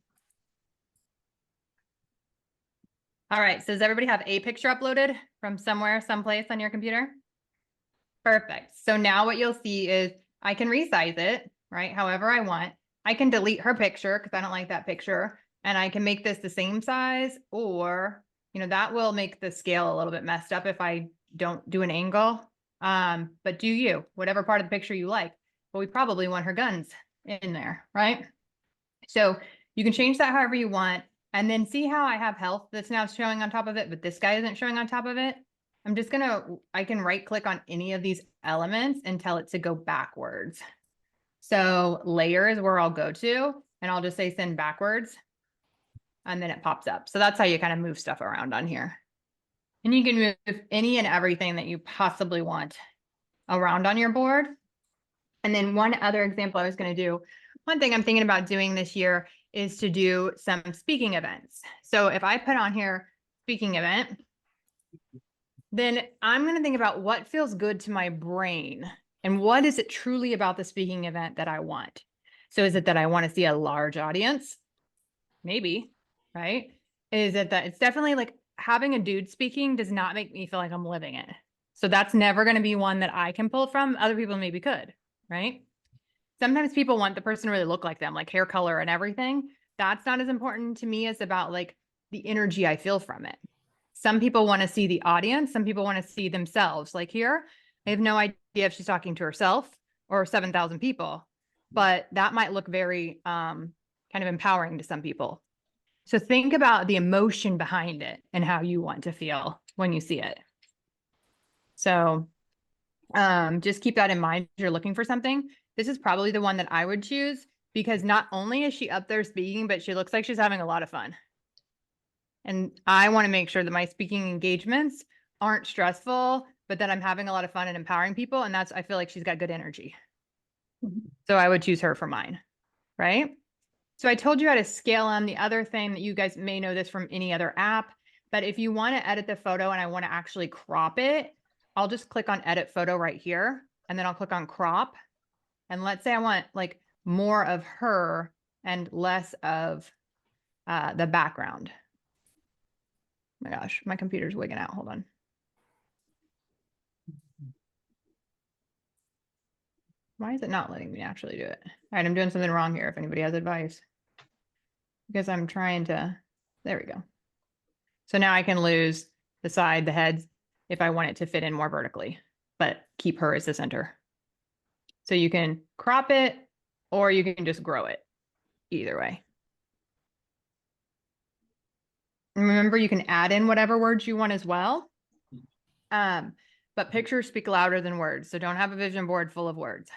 All right, so does everybody have a picture uploaded from somewhere, someplace on your computer? Perfect. So now what you'll see is I can resize it, right? However I want. I can delete her picture because I don't like that picture. And I can make this the same size, or, that will make the scale a little bit messed up if I don't do an angle. But do you, whatever part of the picture you like. But we probably want her guns in there, right? So you can change that however you want. And then see how I have health that's now showing on top of it, but this guy isn't showing on top of it. I can right click on any of these elements and tell it to go backwards. So layer is where I'll go to, and I'll just say send backwards. And then it pops up. So that's how you kind of move stuff around on here. And you can move any and everything that you possibly want around on your board. And then one other example I was going to do, one thing I'm thinking about doing this year is to do some speaking events. So if I put on here speaking event, then I'm going to think about what feels good to my brain and what is it truly about the speaking event that I want. So is it that I want to see a large audience? Maybe, right? Is it that it's definitely like having a dude speaking does not make me feel like I'm living it. So that's never going to be one that I can pull from. Other people maybe could, right? Sometimes people want the person to really look like them, like hair color and everything. That's not as important to me as about like the energy I feel from it. Some people want to see the audience. Some people want to see themselves. Like here, I have no idea if she's talking to herself or 7,000 people, but that might look very kind of empowering to some people. So think about the emotion behind it and how you want to feel when you see it. So just keep that in mind if you're looking for something. This is probably the one that I would choose because not only is she up there speaking, but she looks like she's having a lot of fun. And I want to make sure that my speaking engagements aren't stressful, but that I'm having a lot of fun and empowering people. And I feel like she's got good energy. So I would choose her for mine, right? So I told you how to scale them. The other thing that you guys may know this from any other app, but if you want to edit the photo and I want to actually crop it, I'll just click on edit photo right here. And then I'll click on crop. And let's say I want like more of her and less of the background. Oh my gosh, my computer's wigging out. Hold on. Why is it not letting me actually do it? All right, I'm doing something wrong here if anybody has advice. Because I'm trying to, there we go. So now I can lose the side, the heads, if I want it to fit in more vertically, but keep her as the center. So you can crop it or you can just grow it, either way. And remember, you can add in whatever words you want as well. But pictures speak louder than words. So don't have a vision board full of words.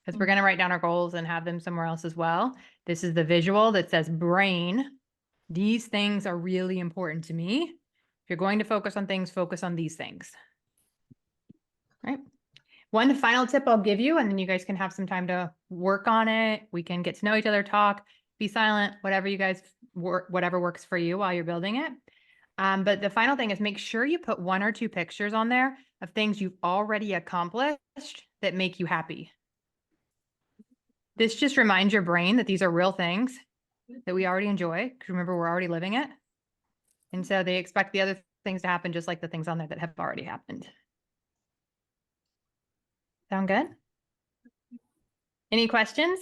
Because we're going to write down our goals and have them somewhere else as well. This is the visual that says brain. These things are really important to me. If you're going to focus on things, focus on these things. Right? One final tip I'll give you, and then you guys can have some time to work on it. We can get to know each other, talk, be silent, whatever you guys work, whatever works for you while you're building it. But the final thing is make sure you put 1 or 2 pictures on there of things you've already accomplished that make you happy. This just reminds your brain that these are real things that we already enjoy. Because remember, we're already living it. And so they expect the other things to happen just like the things on there that have already happened. Sound good? Any questions?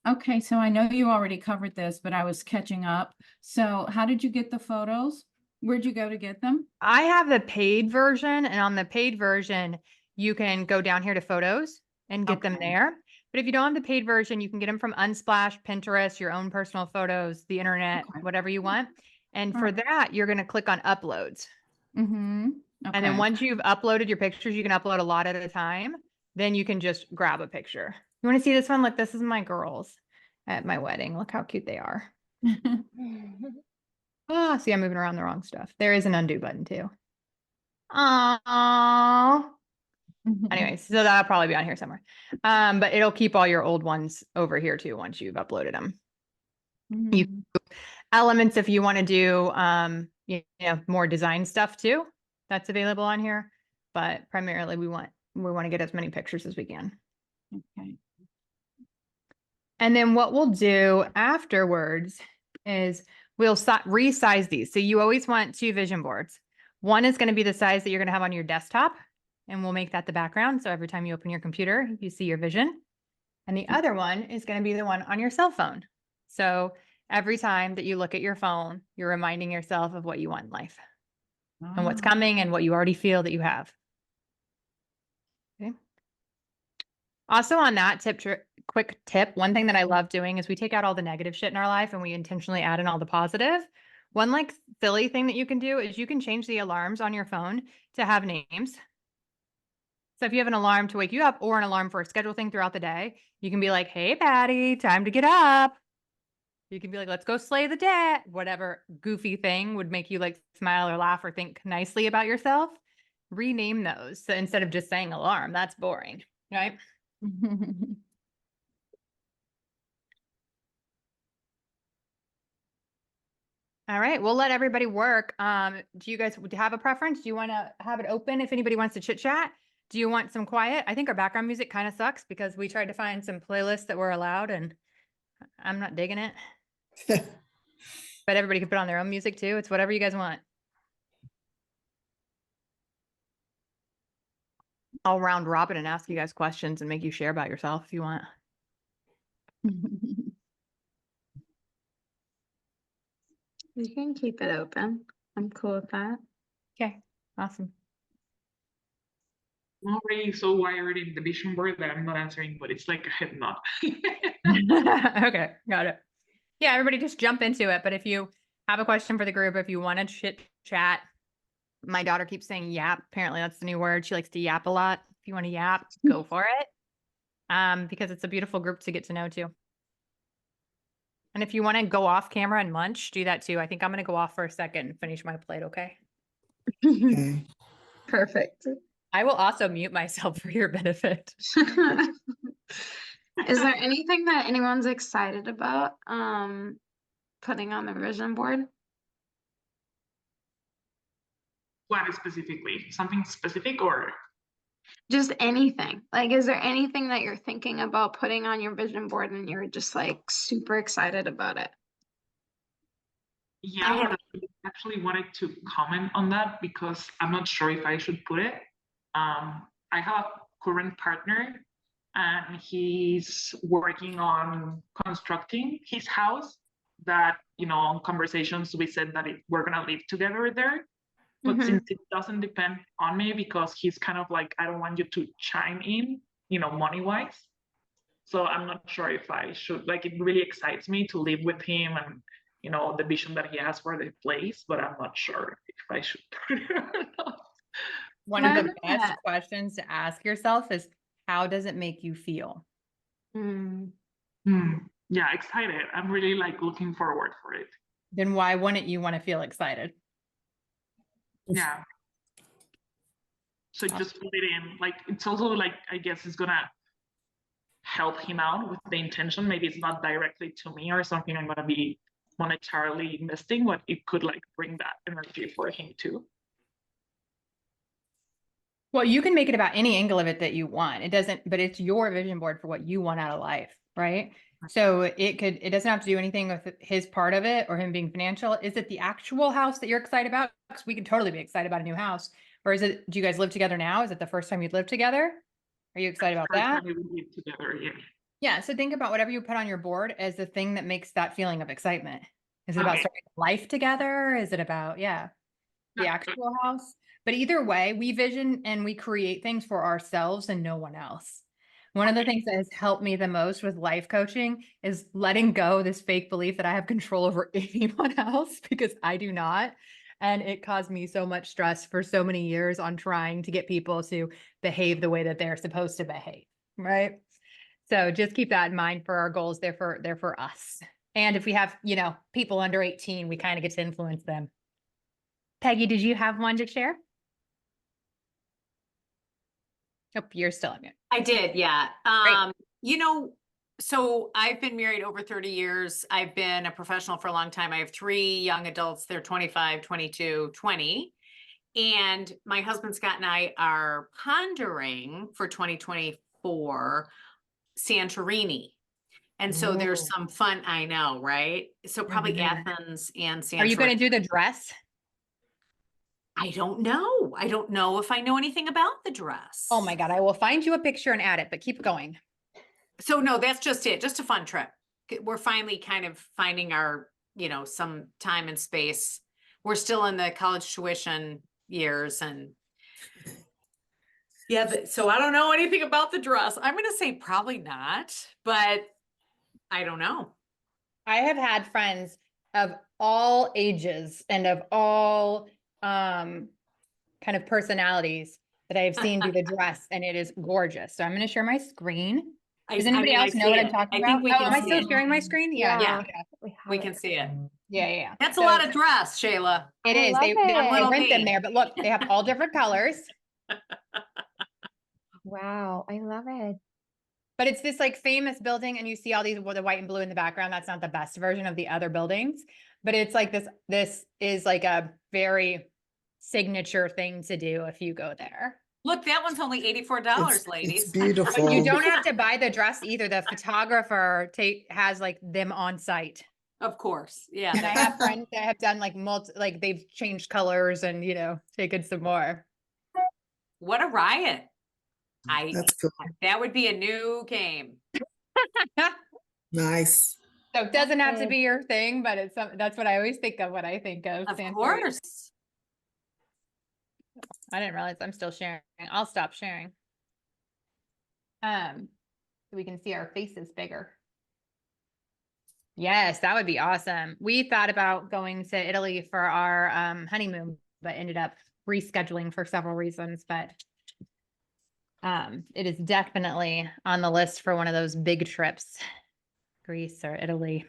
Okay, so I know you already covered this, but I was catching up. So how did you get the photos? Where'd you go to get them? I have the paid version, and on the paid version, you can go down here to photos and get them Okay. there. But if you don't have the paid version, you can get them from Unsplash, Pinterest, your own personal photos, the internet, Okay. whatever you want. And All for right. that, you're going to click on uploads. Mm-hmm. And then once you've uploaded your pictures, you can upload a lot at a time. Then you can just grab a picture. You want to see this one? Look, this is my girls at my wedding. Look how cute they are. Oh, see, I'm moving around the wrong stuff. There is an undo button too. Aww. Anyways, so that'll probably be on here somewhere. But it'll keep all your old ones over here too once you've uploaded them. You elements if you want to do you know, more design stuff too. That's available on here. But primarily we want to get as many pictures as we can. Okay. And then what we'll do afterwards is we'll resize these. So you always want 2 vision boards. One is going to be the size that you're going to have on your desktop, and we'll make that the background. So every time you open your computer, you see your vision. And the other one is going to be the one on your cell phone. So every time that you look at your phone, you're reminding yourself of what you want in life and what's coming and what you already feel that you have. Okay. Also on that quick tip, one thing that I love doing is we take out all the negative shit in our life and we intentionally add in all the positive. One like silly thing that you can do is you can change the alarms on your phone to have names. So if you have an alarm to wake you up or an alarm for a schedule thing throughout the day, you can be like, hey, Patty, time to get up. You can be like, let's go slay the day. Whatever goofy thing would make you like smile or laugh or think nicely about yourself. Rename those. So instead of just saying alarm, that's boring, right? All right, we'll let everybody work. Do you guys have a preference? Do you want to have it open if anybody wants to chit chat? Do you want some quiet? I think our background music kind of sucks because we tried to find some playlists that were allowed and I'm not digging it. But everybody can put on their own music too. It's whatever you guys want. I'll round robin and ask you guys questions and make you share about yourself if you want. You can keep it open. I'm cool with that. Okay, awesome. I'm already so wired in the vision board that I'm not answering, but it's like a head nod. Okay, got it. Yeah, everybody just jump into it. But if you have a question for the group, if you want to chit chat, my daughter keeps saying yap. Apparently that's the new word. She likes to yap a lot. If you want to yap, go for it. Because it's a beautiful group to get to know too. And if you want to go off camera and munch, do that too. I think I'm going to go off for a second and finish my plate. Okay. Okay. Perfect. I will also mute myself for your benefit. Is there anything that anyone's excited about putting on the vision board? What specifically? Something specific or? Just anything. Like, is there anything that you're thinking about putting on your vision board and you're just like super excited about it? Yeah, but I actually wanted to comment on that because I'm not sure if I should put it. I have a current partner and he's working on constructing his house that, in conversations we said that we're gonna live together there. But since it doesn't depend on me because he's kind of like, I don't want you to chime in, money-wise. So I'm not sure if I should, like, it really excites me to live with him and, the vision that he has for the place, but I'm not sure if I should put it or not. One of the best questions to ask yourself is, how does it make you feel? Yeah, excited. I'm really like looking forward for it. Then why wouldn't you want to feel excited? Yeah. So just put it in, like, it's also like, I guess it's gonna help him out with the intention. Maybe it's not directly to me or something I'm gonna be monetarily investing, but it could like bring that energy for him too. Well, you can make it about any angle of it that you want. It doesn't, but it's your vision board for what you want out of life, right? So it doesn't have to do anything with his part of it or him being financial. Is it the actual house that you're excited about? Because we can totally be excited about a new house. Or is it, do you guys live together now? Is it the first time you'd live together? Are you excited about that? We would live together, yeah. Yeah. So think about whatever you put on your board as the thing that makes that feeling of excitement. Is it about starting life together? Is it about, the actual house? But either way, we vision and we create things for ourselves and no one else. One of the things that has helped me the most with life coaching is letting go this fake belief that I have control over anyone else, because I do not. And it caused me so much stress for so many years on trying to get people to behave the way that they're supposed to behave, right? So just keep that in mind for our goals. They're for us. And if we have, people under 18, we kind of get to influence them. Peggy, did you have one to share? Oh, you're still on mute. I did, yeah. Great. So I've been married over 30 years. I've been a professional for a long time. I have 3 young adults. They're 25, 22, 20. And my husband Scott and I are pondering for 2024 Santorini. And so there's some fun, I know, right? So probably Athens and Santorini. Are you going to do the dress? I don't know. I don't know if I know anything about the dress. Oh my God, I will find you a picture and add it, but keep going. So no, that's just it. Just a fun trip. We're finally kind of finding our, some time and space. We're still in the college tuition years and so I don't know anything about the dress. I'm going to say probably not, but I don't know. I have had friends of all ages and of all kind of personalities that I have seen do the dress, and it is gorgeous. So I'm going to share my screen. Does anybody else know what I'm talking about? Am I still sharing my screen? Yeah. We can see it. Yeah. That's a lot of dress, Shayla. It is. They rent them there, but look, they have all different colors. Wow, I love it. But it's this like famous building, and you see all these with the white and blue in the background. That's not the best version of the other buildings, but it's like this is like a very signature thing to do if you go there. Look, that one's only $84, ladies. It's beautiful. But you don't have to buy the dress either. The photographer has like them on site. Of course. Yeah. And I have friends that have done like they've changed colors and, taken some more. What a riot. That's cool. That would be a new game. Nice. So it doesn't have to be your thing, but that's what I always think of when I think of Of Santorini. course. I didn't realize I'm still sharing. I'll stop sharing. So we can see our faces bigger. Yes, that would be awesome. We thought about going to Italy for our honeymoon, but ended up rescheduling for several reasons. But it is definitely on the list for one of those big trips, Greece or Italy.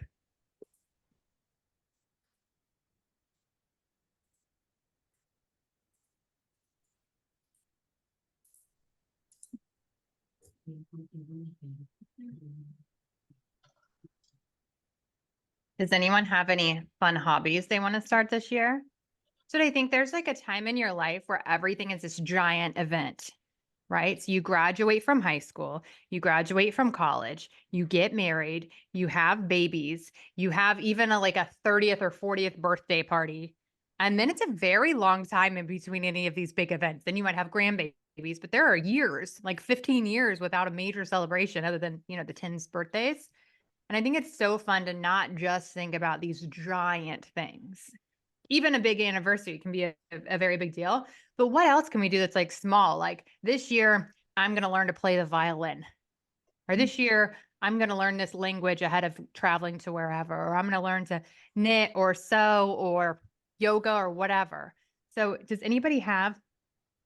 Does anyone have any fun hobbies they want to start this year? So I think there's like a time in your life where everything is this giant event, right? So you graduate from high school, you graduate from college, you get married, you have babies, you have even like a 30th or 40th birthday party. And then it's a very long time in between any of these big events. Then you might have grandbabies, but there are years, like 15 years without a major celebration other than, the 10's birthdays. And I think it's so fun to not just think about these giant things. Even a big anniversary can be a very big deal. But what else can we do that's like small? Like this year, I'm going to learn to play the violin. Or this year, I'm going to learn this language ahead of traveling to wherever. Or I'm going to learn to knit or sew or yoga or whatever. So does anybody have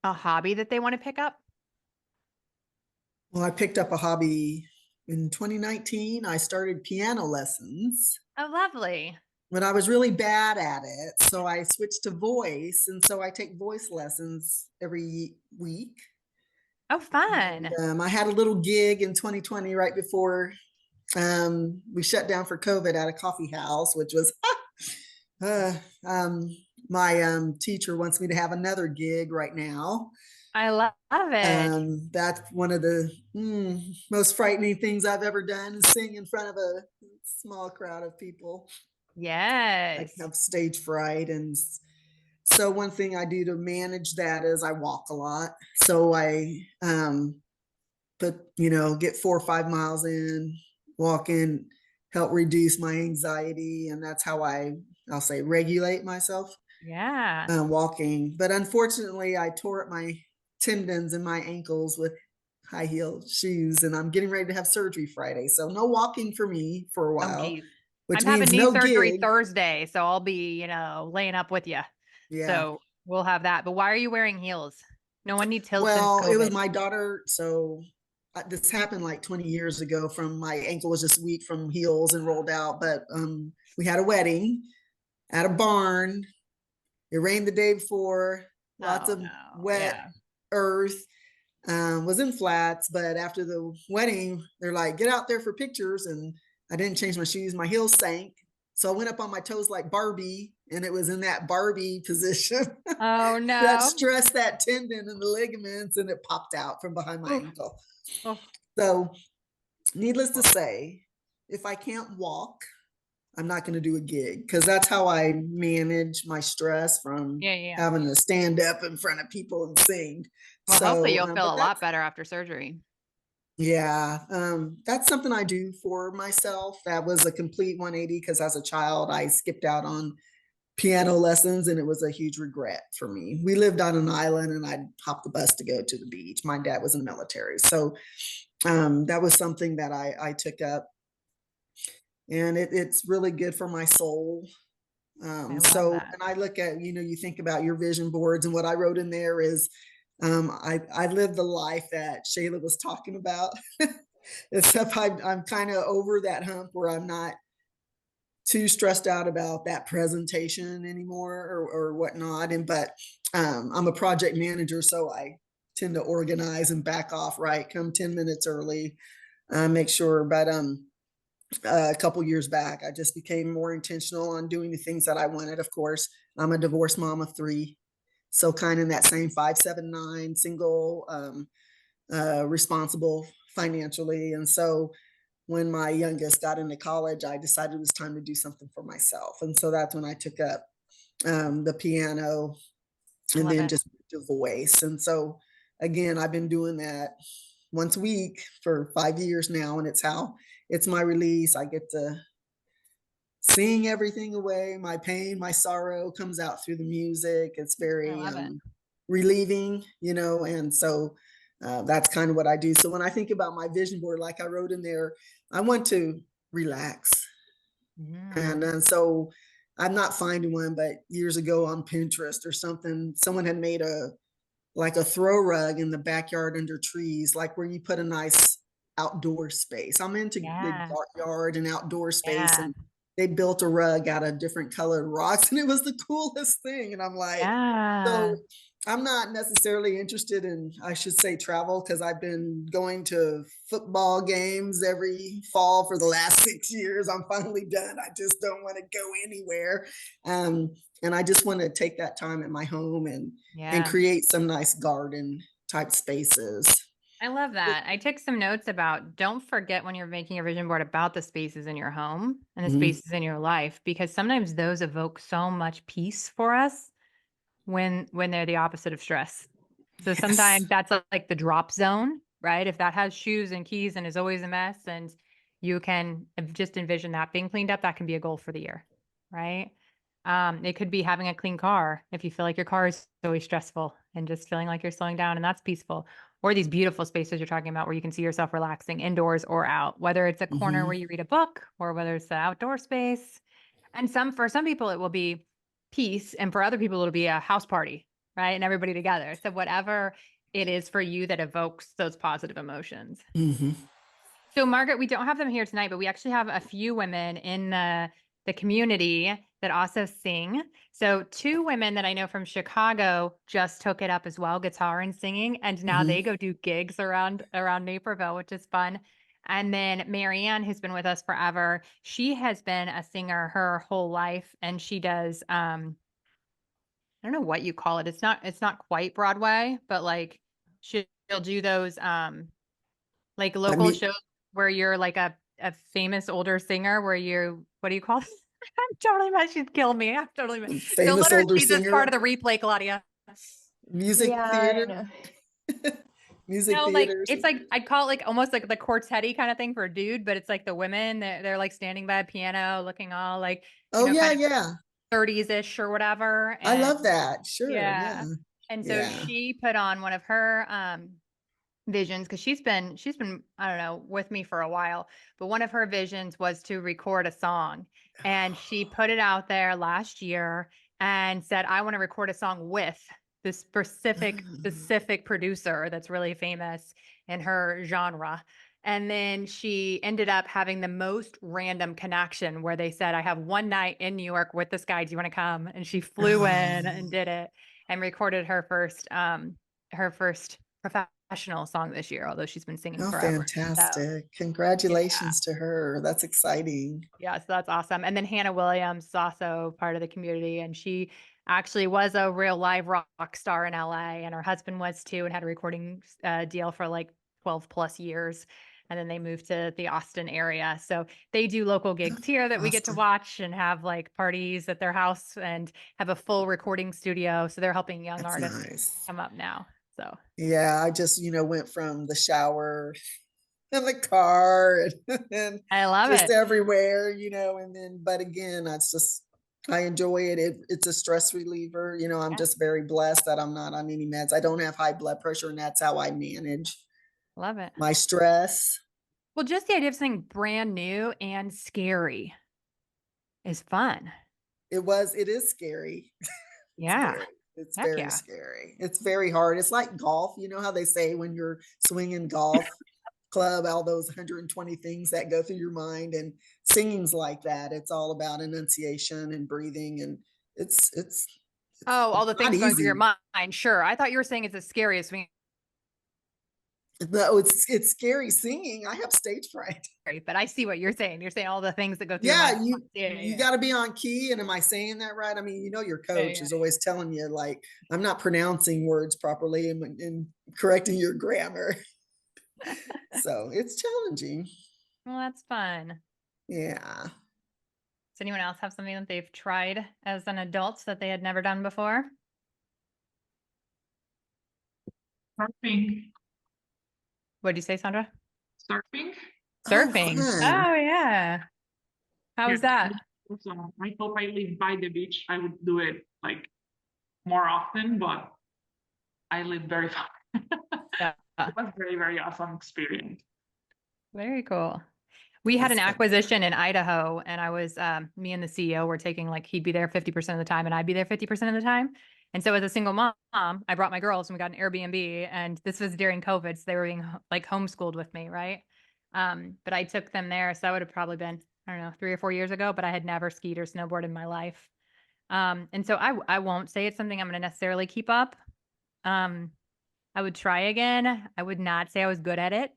a hobby that they want to pick up? Well, I picked up a hobby in 2019. I started piano lessons, Oh, lovely. but I was really bad at it. So I switched to voice. And so I take voice lessons every week. Oh, fun. I had a little gig in 2020 right before we shut down for COVID at a coffee house, which was my teacher wants me to have another gig right now. I love it. That's one of the most frightening things I've ever done, is sing in front of a small crowd of people. Yes. I have stage fright. And so one thing I do to manage that is I walk a lot. So I get 4 or 5 miles in, walk in, help reduce my anxiety. And that's how I'll say regulate myself. Yeah. Walking. But unfortunately, I tore up my tendons in my ankles with high heel shoes, and I'm getting ready to have surgery Friday. So no walking for me for a while. geez. Which I'm having means knee no surgery gig. Thursday, so I'll be, laying up with you. Yeah. So we'll have that. But why are you wearing heels? No one needs heels Well, since it was COVID. my daughter. So this happened like 20 years ago. From my ankle was just weak from heels and rolled out. But we had a wedding at a barn. It rained the day before. Lots of wet earth. Was in flats, but after the wedding, they're like, get out there for pictures. And I didn't change my shoes. My heels sank. So I went up on my toes like Barbie, and it was in that Barbie position. Oh no. That stressed that tendon and the ligaments, and it popped out from behind my ankle. Oh. So needless to say, if I can't walk, I'm not going to do a gig, because that's how I manage my stress from having to stand up in front of people and sing. Well, so hopefully you'll feel a lot better after surgery. Yeah, that's something I do for myself. That was a complete 180, because as a child, I skipped out on piano lessons, and it was a huge regret for me. We lived on an island, and I'd hop the bus to go to the beach. My dad was in the military. So that was something that I took up. And it's really good for my soul. So when I look at, you think about your vision boards, and what I wrote in there is, I live the life that Shayla was talking about. Except I'm kind of over that hump where I'm not too stressed out about that presentation anymore or whatnot. But I'm a project manager, so I tend to organize and back off, right? Come 10 minutes early, make sure. But a couple years back, I just became more intentional on doing the things that I wanted. Of course, I'm a divorced mom of 3. So kind of in that same 5, 7, 9, single, responsible financially. And so when my youngest got into college, I decided it was time to do something for myself. And so that's when I took up the piano, and then just the voice. And so again, I've been doing that once a week for 5 years now, and it's my release. I get to sing everything away. My pain, my sorrow comes out through the music. It's very relieving, and so that's kind of what I do. So when I think about my vision board, like I wrote in there, I want to relax. And so I'm not finding one, but years ago on Pinterest or something, someone had made a throw rug in the backyard under trees, like where you put a nice outdoor space. I'm into the yard and outdoor space, and they built a rug out of different colored rocks, and it was the coolest thing. And I'm like, so I'm not necessarily interested in, I should say, travel, because I've been going to football games every fall for the last 6 years. I'm finally done. I just don't want to go anywhere. And I just want to take that time at my home and Yeah. create some nice garden type spaces. I love that. I took some notes about don't forget when you're making your vision board about the spaces in your home and the Mhm. spaces in your life, because sometimes those evoke so much peace for us when they're the opposite of stress. So Yes. sometimes that's like the drop zone, right? If that has shoes and keys and is always a mess, and you can just envision that being cleaned up, that can be a goal for the year, right? It could be having a clean car if you feel like your car is always stressful and just feeling like you're slowing down, and that's peaceful. Or these beautiful spaces you're talking about where you can see yourself relaxing indoors or out, whether it's a corner where Mhm. you read a book or whether it's the outdoor space. And for some people it will be peace, and for other people it'll be a house party, right? And everybody together. So whatever it is for you that evokes those positive emotions. Mhm. So Margaret, we don't have them here tonight, but we actually have a few women in the community that also sing. So two women that I know from Chicago just took it up as well, guitar and singing, and now they Mhm. go do gigs around Naperville, which is fun. And then Marianne, who's been with us forever, she has been a singer her whole life, and she does I don't know what you call it. It's not quite Broadway, but like she'll do those like I local mean, shows where you're like a famous older singer where you what do you call it? I'm totally mad. She'd kill me. I'm totally mad. So famous older literacy, this part singer, of the replay, Claudia. music Yeah, I theater, know. music No, like theater. it's like I'd call it like almost like the quartet kind of thing for a dude, but it's like the women they're like standing by a piano, looking all like Oh yeah, kind of yeah. 30s ish or whatever. I And love that. Sure. yeah, Yeah. and so Yeah. she put on one of her visions because she's been I don't know with me for a while, but one of her visions was to record a song, and she put it out there last year and said I want to record a song with this specific producer that's really famous in her genre. And then she ended up having the most random connection where they said, I have one night in New York with this guy. Do you want to come? And she flew in and did it and recorded her first professional song this year, although she's been singing Oh, forever. So fantastic. yeah, Congratulations to her. That's exciting. yeah, so that's awesome. And then Hannah Williams is also part of the community, and she actually was a real live rock star in LA, and her husband was too, and had a recording deal for like 12 plus years. And then they moved to the Austin area. So they do local gigs here that we get to Awesome. watch and have like parties at their house and have a full recording studio. So they're helping young That's artists nice. come up now. So Yeah, I just, went from the shower in the car and I love just it. everywhere, and then, but again, I enjoy it. It's a stress reliever. I'm Yeah, just very blessed that I'm not on any meds. I don't have high blood pressure, and that's how I manage love it. my stress. Well, just the idea of something brand new and scary is fun. It is scary. Yeah. Scary. It's Heck very yeah. scary. It's very hard. It's like golf. You know how they say when you're swinging golf club, all those 120 things that go through your mind, and singing's like that. It's all about enunciation and breathing, and it's Oh, all the not things going through your easy. mind. Sure. I thought you were saying it's the scariest thing, No, it's scary singing. I have stage fright. but I see what you're saying. You're saying all the things that go through your Yeah, mind. you Yeah, you yeah, got to be on key. And am I saying that right? I mean, your yeah, coach yeah, is always telling you like I'm not pronouncing words properly and correcting your grammar. yeah. So it's challenging. Well, that's fun. Yeah. Does anyone else have something that they've tried as an adult that they had never done before? Surfing. What'd you say, Sandra? Surfing. Oh, Surfing. fun. Oh, yeah. How Yeah. was that? So I hope I live by the beach. I would do it like more often, but I live very far. Yeah. It was very, very awesome experience. Very cool. We had That's an fun. acquisition in Idaho, and I was me and the CEO were taking like he'd be there 50% of the time and I'd be there 50% of the time. And so as a single mom, I brought my girls and we got an Airbnb, and this was during COVID, so they were being like homeschooled with me, right? But I took them there, so that would have probably been, I don't know, 3 or 4 years ago, but I had never skied or snowboarded in my life. And so I won't say it's something I'm going to necessarily keep up, I would try again. I would not say I was good at it.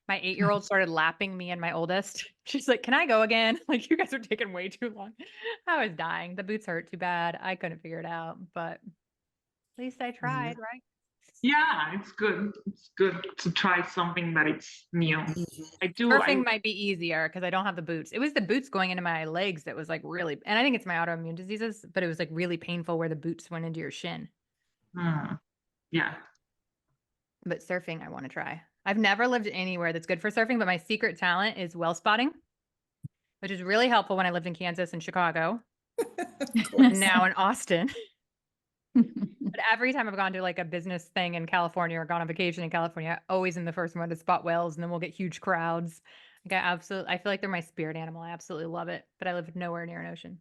My 8-year-old started lapping me and my oldest. She's like, "Can I go again?" Like, you guys are taking way too long. I was dying. The boots hurt too bad. I couldn't figure it out, but at least I tried, right? Yeah, it's good. It's good to try something that it's new. I Surfing might be easier because I don't have the boots. It was the boots going into my legs that was like really, and I think it's my autoimmune diseases, but it was like really painful where the boots went into your shin. Yeah. But surfing, I want to try. I've never lived anywhere that's good for surfing, but my secret talent is well spotting, which is really helpful when I lived in Kansas and Chicago, and now in Austin. But every time I've gone to like a business thing in California or gone on vacation in California, always in the first one to spot whales, and then we'll get huge crowds. Like I feel like they're my spirit animal. I absolutely love it, but I live nowhere near an ocean.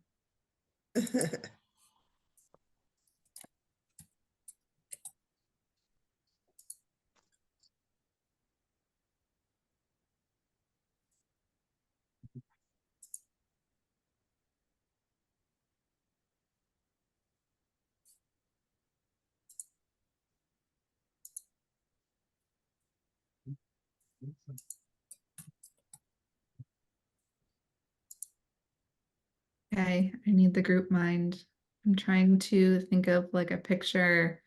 Okay, I need the group mind. I'm trying to think of like a picture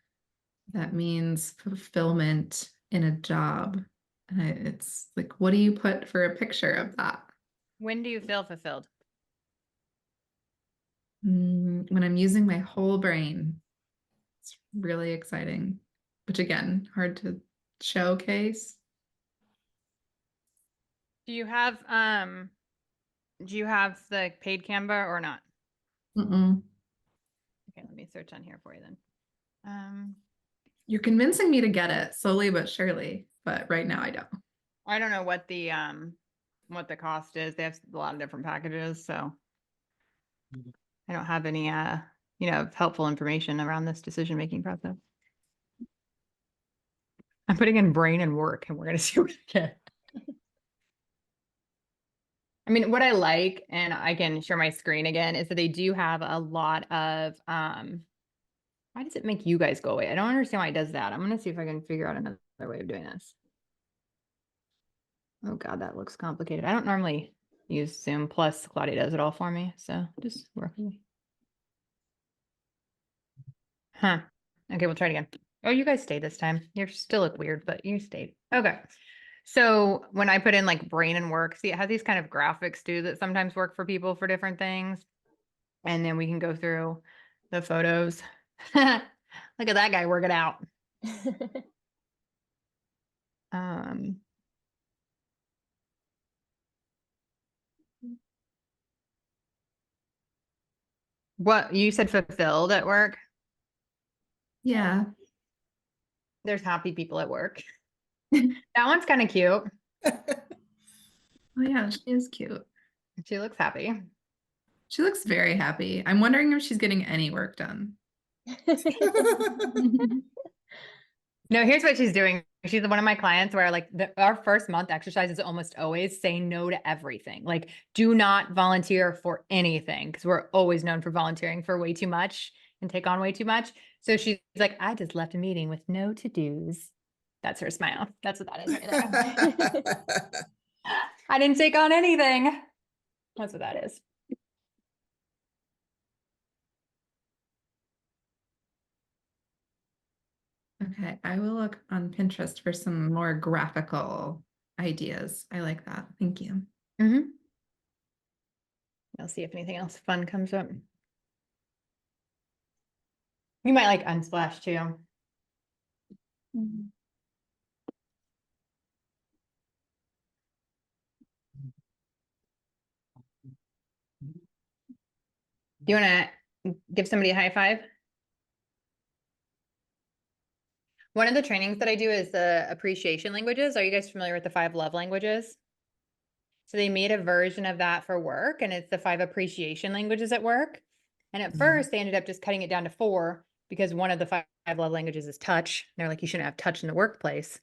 that means fulfillment in a job. It's like, what do you put for a picture of that? When do you feel fulfilled? When I'm using my whole brain. It's really exciting, which again, hard to showcase. Do you have the paid Canva or not? Mm-mm. Okay, let me search on here for you then. You're convincing me to get it slowly but surely, but right now I don't. I don't know what the cost is. They have a lot of different packages, so I don't have any helpful information around this decision-making process. I'm putting in brain and work, and we're gonna see what we get. I mean, what I like, and I can share my screen again, is that they do have a lot of why does it make you guys go away? I don't understand why it does that. I'm gonna see if I can figure out another way of doing this. Oh God, that looks complicated. I don't normally use Zoom, plus Claudia does it all for me, so just work with me. Huh. Okay, we'll try it again. Oh, you guys stayed this time. You still look weird, but you stayed. Okay. So when I put in like brain and work, see, it has these kind of graphics too that sometimes work for people for different things. And then we can go through the photos. Look at that guy working out. What you said fulfilled at work? Yeah. There's happy people at work. That one's kind of cute. Oh yeah, she is cute. She looks happy. She looks very happy. I'm wondering if she's getting any work done. No, here's what she's doing. She's one of my clients where like our first month exercise is almost always say no to everything. Like do not volunteer for anything because we're always known for volunteering for way too much and take on way too much. So she's like, I just left a meeting with no to-dos. That's her smile. That's what that is right there. I didn't take on anything. That's what that is. Okay, I will look on Pinterest for some more graphical ideas. I like that. Thank you. Mm-hmm. I'll see if anything else fun comes up. You might like Unsplash too. Mm-hmm. Do you want to give somebody a high five? One of the trainings that I do is the appreciation languages. Are you guys familiar with the 5 love languages? So they made a version of that for work, and it's the 5 appreciation languages at work. And at first they ended up just cutting it down to 4 because one of the 5 love languages is touch. They're like, you shouldn't have touch in the workplace.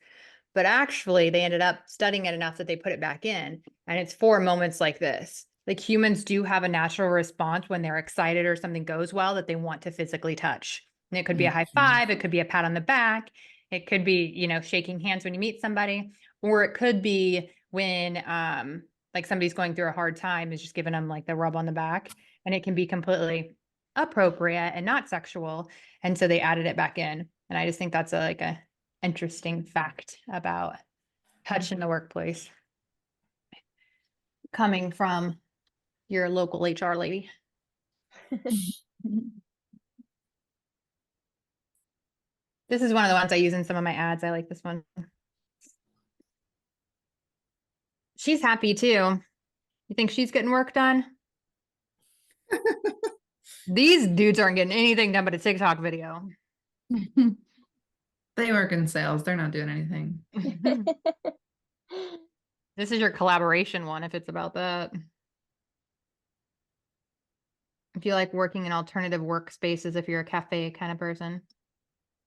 But actually they ended up studying it enough that they put it back in, and it's 4 moments like this. Like humans do have a natural response when they're excited or something goes well that they want to physically touch. And it could be a high five, it could be a pat on the back, it could be, you know, shaking hands when you meet somebody, or it could be when like somebody's going through a hard time, is just giving them like the rub on the back, and it can be completely appropriate and not sexual. And so they added it back in. And I just think that's like a interesting fact about touch in the workplace, coming from your local HR lady. This is one of the ones I use in some of my ads. I like this one. She's happy too. You think she's getting work done? These dudes aren't getting anything done but a TikTok video. They work in sales. They're not doing anything. This is your collaboration one if it's about that. If you like working in alternative workspaces, if you're a cafe kind of person.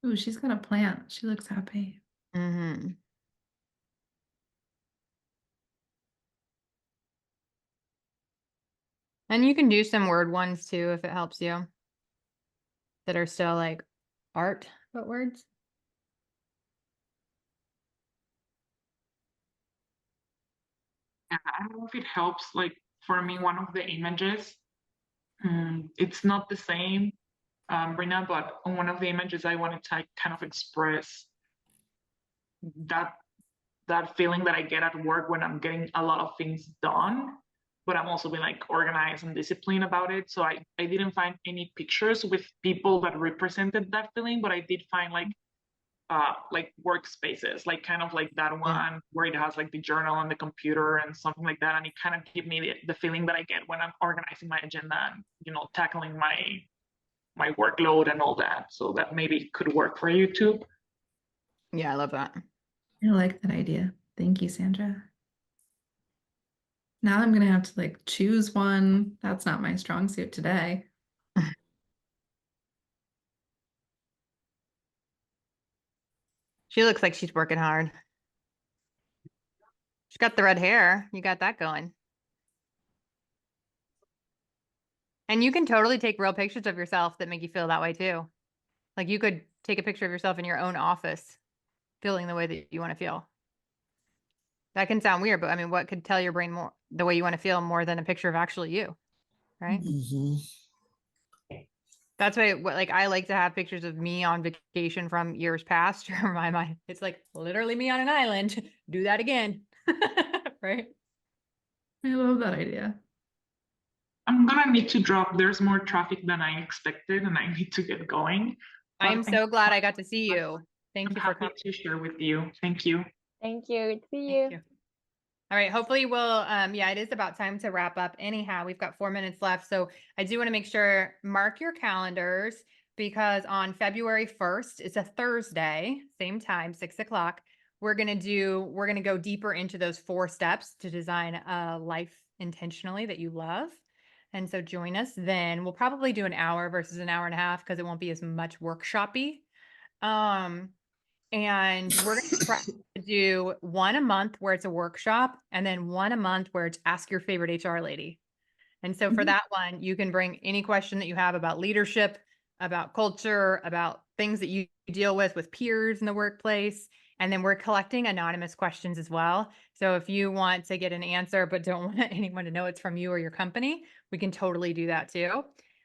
Ooh, she's got a plant. She looks happy. Mm-hmm. And you can do some word ones too if it helps you, that are still like art, but words. Yeah, I don't know if it helps. Like for me, one of the images, it's not the same, Brina, but on one of the images, I wanted to kind of express that feeling that I get at work when I'm getting a lot of things done, but I'm also being like organized and disciplined about it. So I didn't find any pictures with people that represented that feeling, but I did find like workspaces, like kind of like that one where it has like the journal and the computer and something like that. And it kind of give me the feeling that I get when I'm organizing my agenda and, you know, tackling my workload and all that. So that maybe could work for you too. Yeah, I love that. I like that idea. Thank you, Sandra. Now I'm gonna have to like choose one. That's not my strong suit today. She looks like she's working hard. She's got the red hair. You got that going. And you can totally take real pictures of yourself that make you feel that way too. Like you could take a picture of yourself in your own office, feeling the way that you want to feel. That can sound weird, but I mean, what could tell your brain more the way you want to feel more than a picture of actually you, right? Mhm. That's why, like, I like to have pictures of me on vacation from years past to remind my, it's like literally me on an island. Do that again, right? I love that idea. I'm gonna need to drop. There's more traffic than I expected, and I need to get going. I am But so glad I got to see you. Thank I'm you for happy coming. to share with you. Thank you. Thank you. See Thank you. you. All right, hopefully we'll, yeah, it is about time to wrap up anyhow. We've got 4 minutes left. So I do want to make sure, mark your calendars, because on February 1st, it's a Thursday, same time, 6 o'clock. We're going to go deeper into those 4 steps to design a life intentionally that you love. And so join us then. We'll probably do an hour versus an hour and a half because it won't be as much workshop-y. And we're going to try to do one a month where it's a workshop, and then one a month where it's ask your favorite HR lady. And so for that one, you can bring any question that you have about leadership, about culture, about things that you deal with peers in the workplace. And then we're collecting anonymous questions as well. So if you want to get an answer, but don't want anyone to know it's from you or your company, we can totally do that too.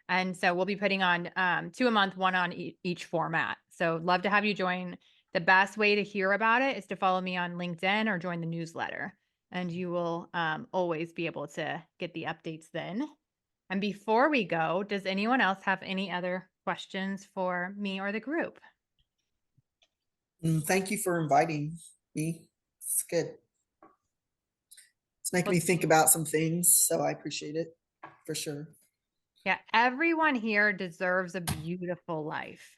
And so we'll be putting on 2 a month, one on each format. So love to have you join. The best way to hear about it is to follow me on LinkedIn or join the newsletter, and you will always be able to get the updates then. And before we go, does anyone else have any other questions for me or the group? Thank you for inviting me. It's good. It's making me think about some things, so I appreciate it for sure. Yeah, everyone here deserves a beautiful life,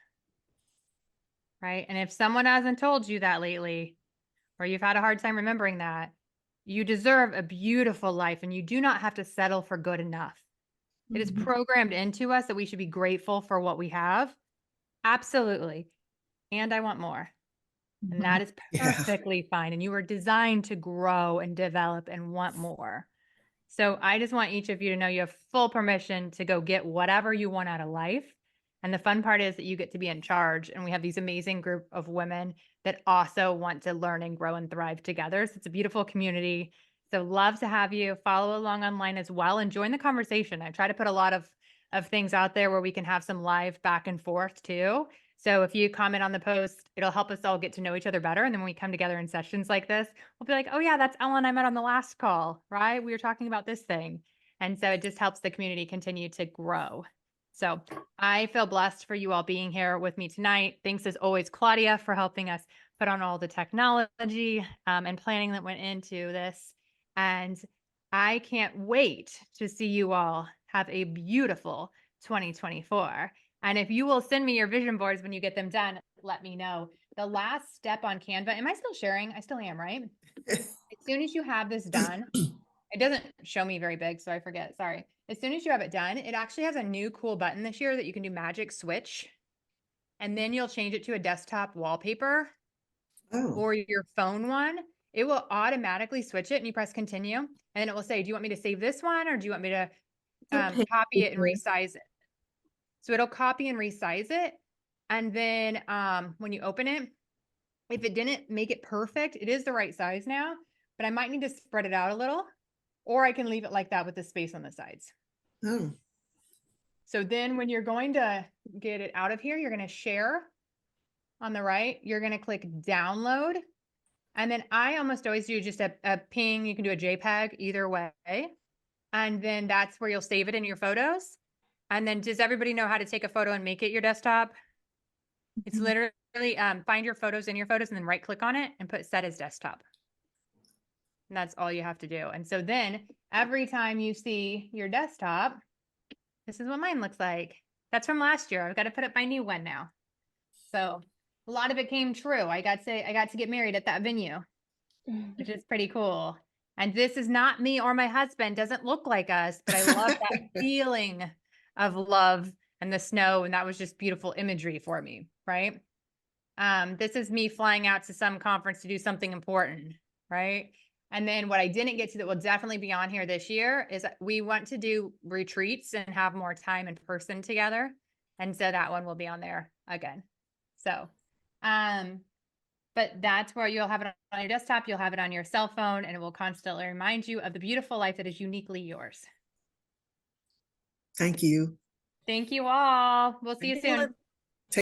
right? And if someone hasn't told you that lately, or you've had a hard time remembering that, you deserve a beautiful life, and you do not have to settle for good enough. It is programmed into us that we should be grateful for what we have. Absolutely. And I want more. And that is perfectly fine. And you are designed to grow and develop and want more. So I just want each of you to know you have full permission to go get whatever you want out of life. And the fun part is that you get to be in charge, and we have these amazing group of women that also want to learn and grow and thrive together. So it's a beautiful community. So love to have you follow along online as well and join the conversation. I try to put a lot of things out there where we can have some live back and forth too. So if you comment on the post, it'll help us all get to know each other better. And then when we come together in sessions like this, we'll be like, oh yeah, that's Ellen I met on the last call, right? We were talking about this thing. And so it just helps the community continue to grow. So I feel blessed for you all being here with me tonight. Thanks as always, Claudia, for helping us put on all the technology and planning that went into this. And I can't wait to see you all have a beautiful 2024. And if you will send me your vision boards when you get them done, let me know. The last step on Canva, am I still sharing? I still am, right? As soon as you have this done, it doesn't show me very big, so I forget. Sorry. As soon as you have it done, it actually has a new cool button this year that you can do magic switch. And then you'll change it to a desktop wallpaper or your phone one. It will automatically switch it and you press continue. And then it will say, do you want me to save this one or do you want me to copy it and resize it? So it'll copy and resize it. And then when you open it, if it didn't make it perfect, it is the right size now, but I might need to spread it out a little. Or I can leave it like that with the space on the sides. Oh. So then when you're going to get it out of here, you're going to share on the right. You're going to click download. And then I almost always do just a ping. You can do a JPEG either way. And then that's where you'll save it in your photos. And then does everybody know how to take a photo and make it your desktop? It's literally find your photos in your photos and then right click on it and put set as desktop. And that's all you have to do. And so then every time you see your desktop, this is what mine looks like. That's from last year. I've got to put up my new one now. So a lot of it came true. I got to get married at that venue, which is pretty cool. And this is not me or my husband. Doesn't look like us, but I love that feeling of love and the snow. And that was just beautiful imagery for me, right? This is me flying out to some conference to do something important, right? And then what I didn't get to that will definitely be on here this year is we want to do retreats and have more time in person together. And so that one will be on there again. So, but that's where you'll have it on your desktop. You'll have it on your cell phone and it will constantly remind you of the beautiful life that is uniquely yours. Thank you. Thank you all. We'll see you soon.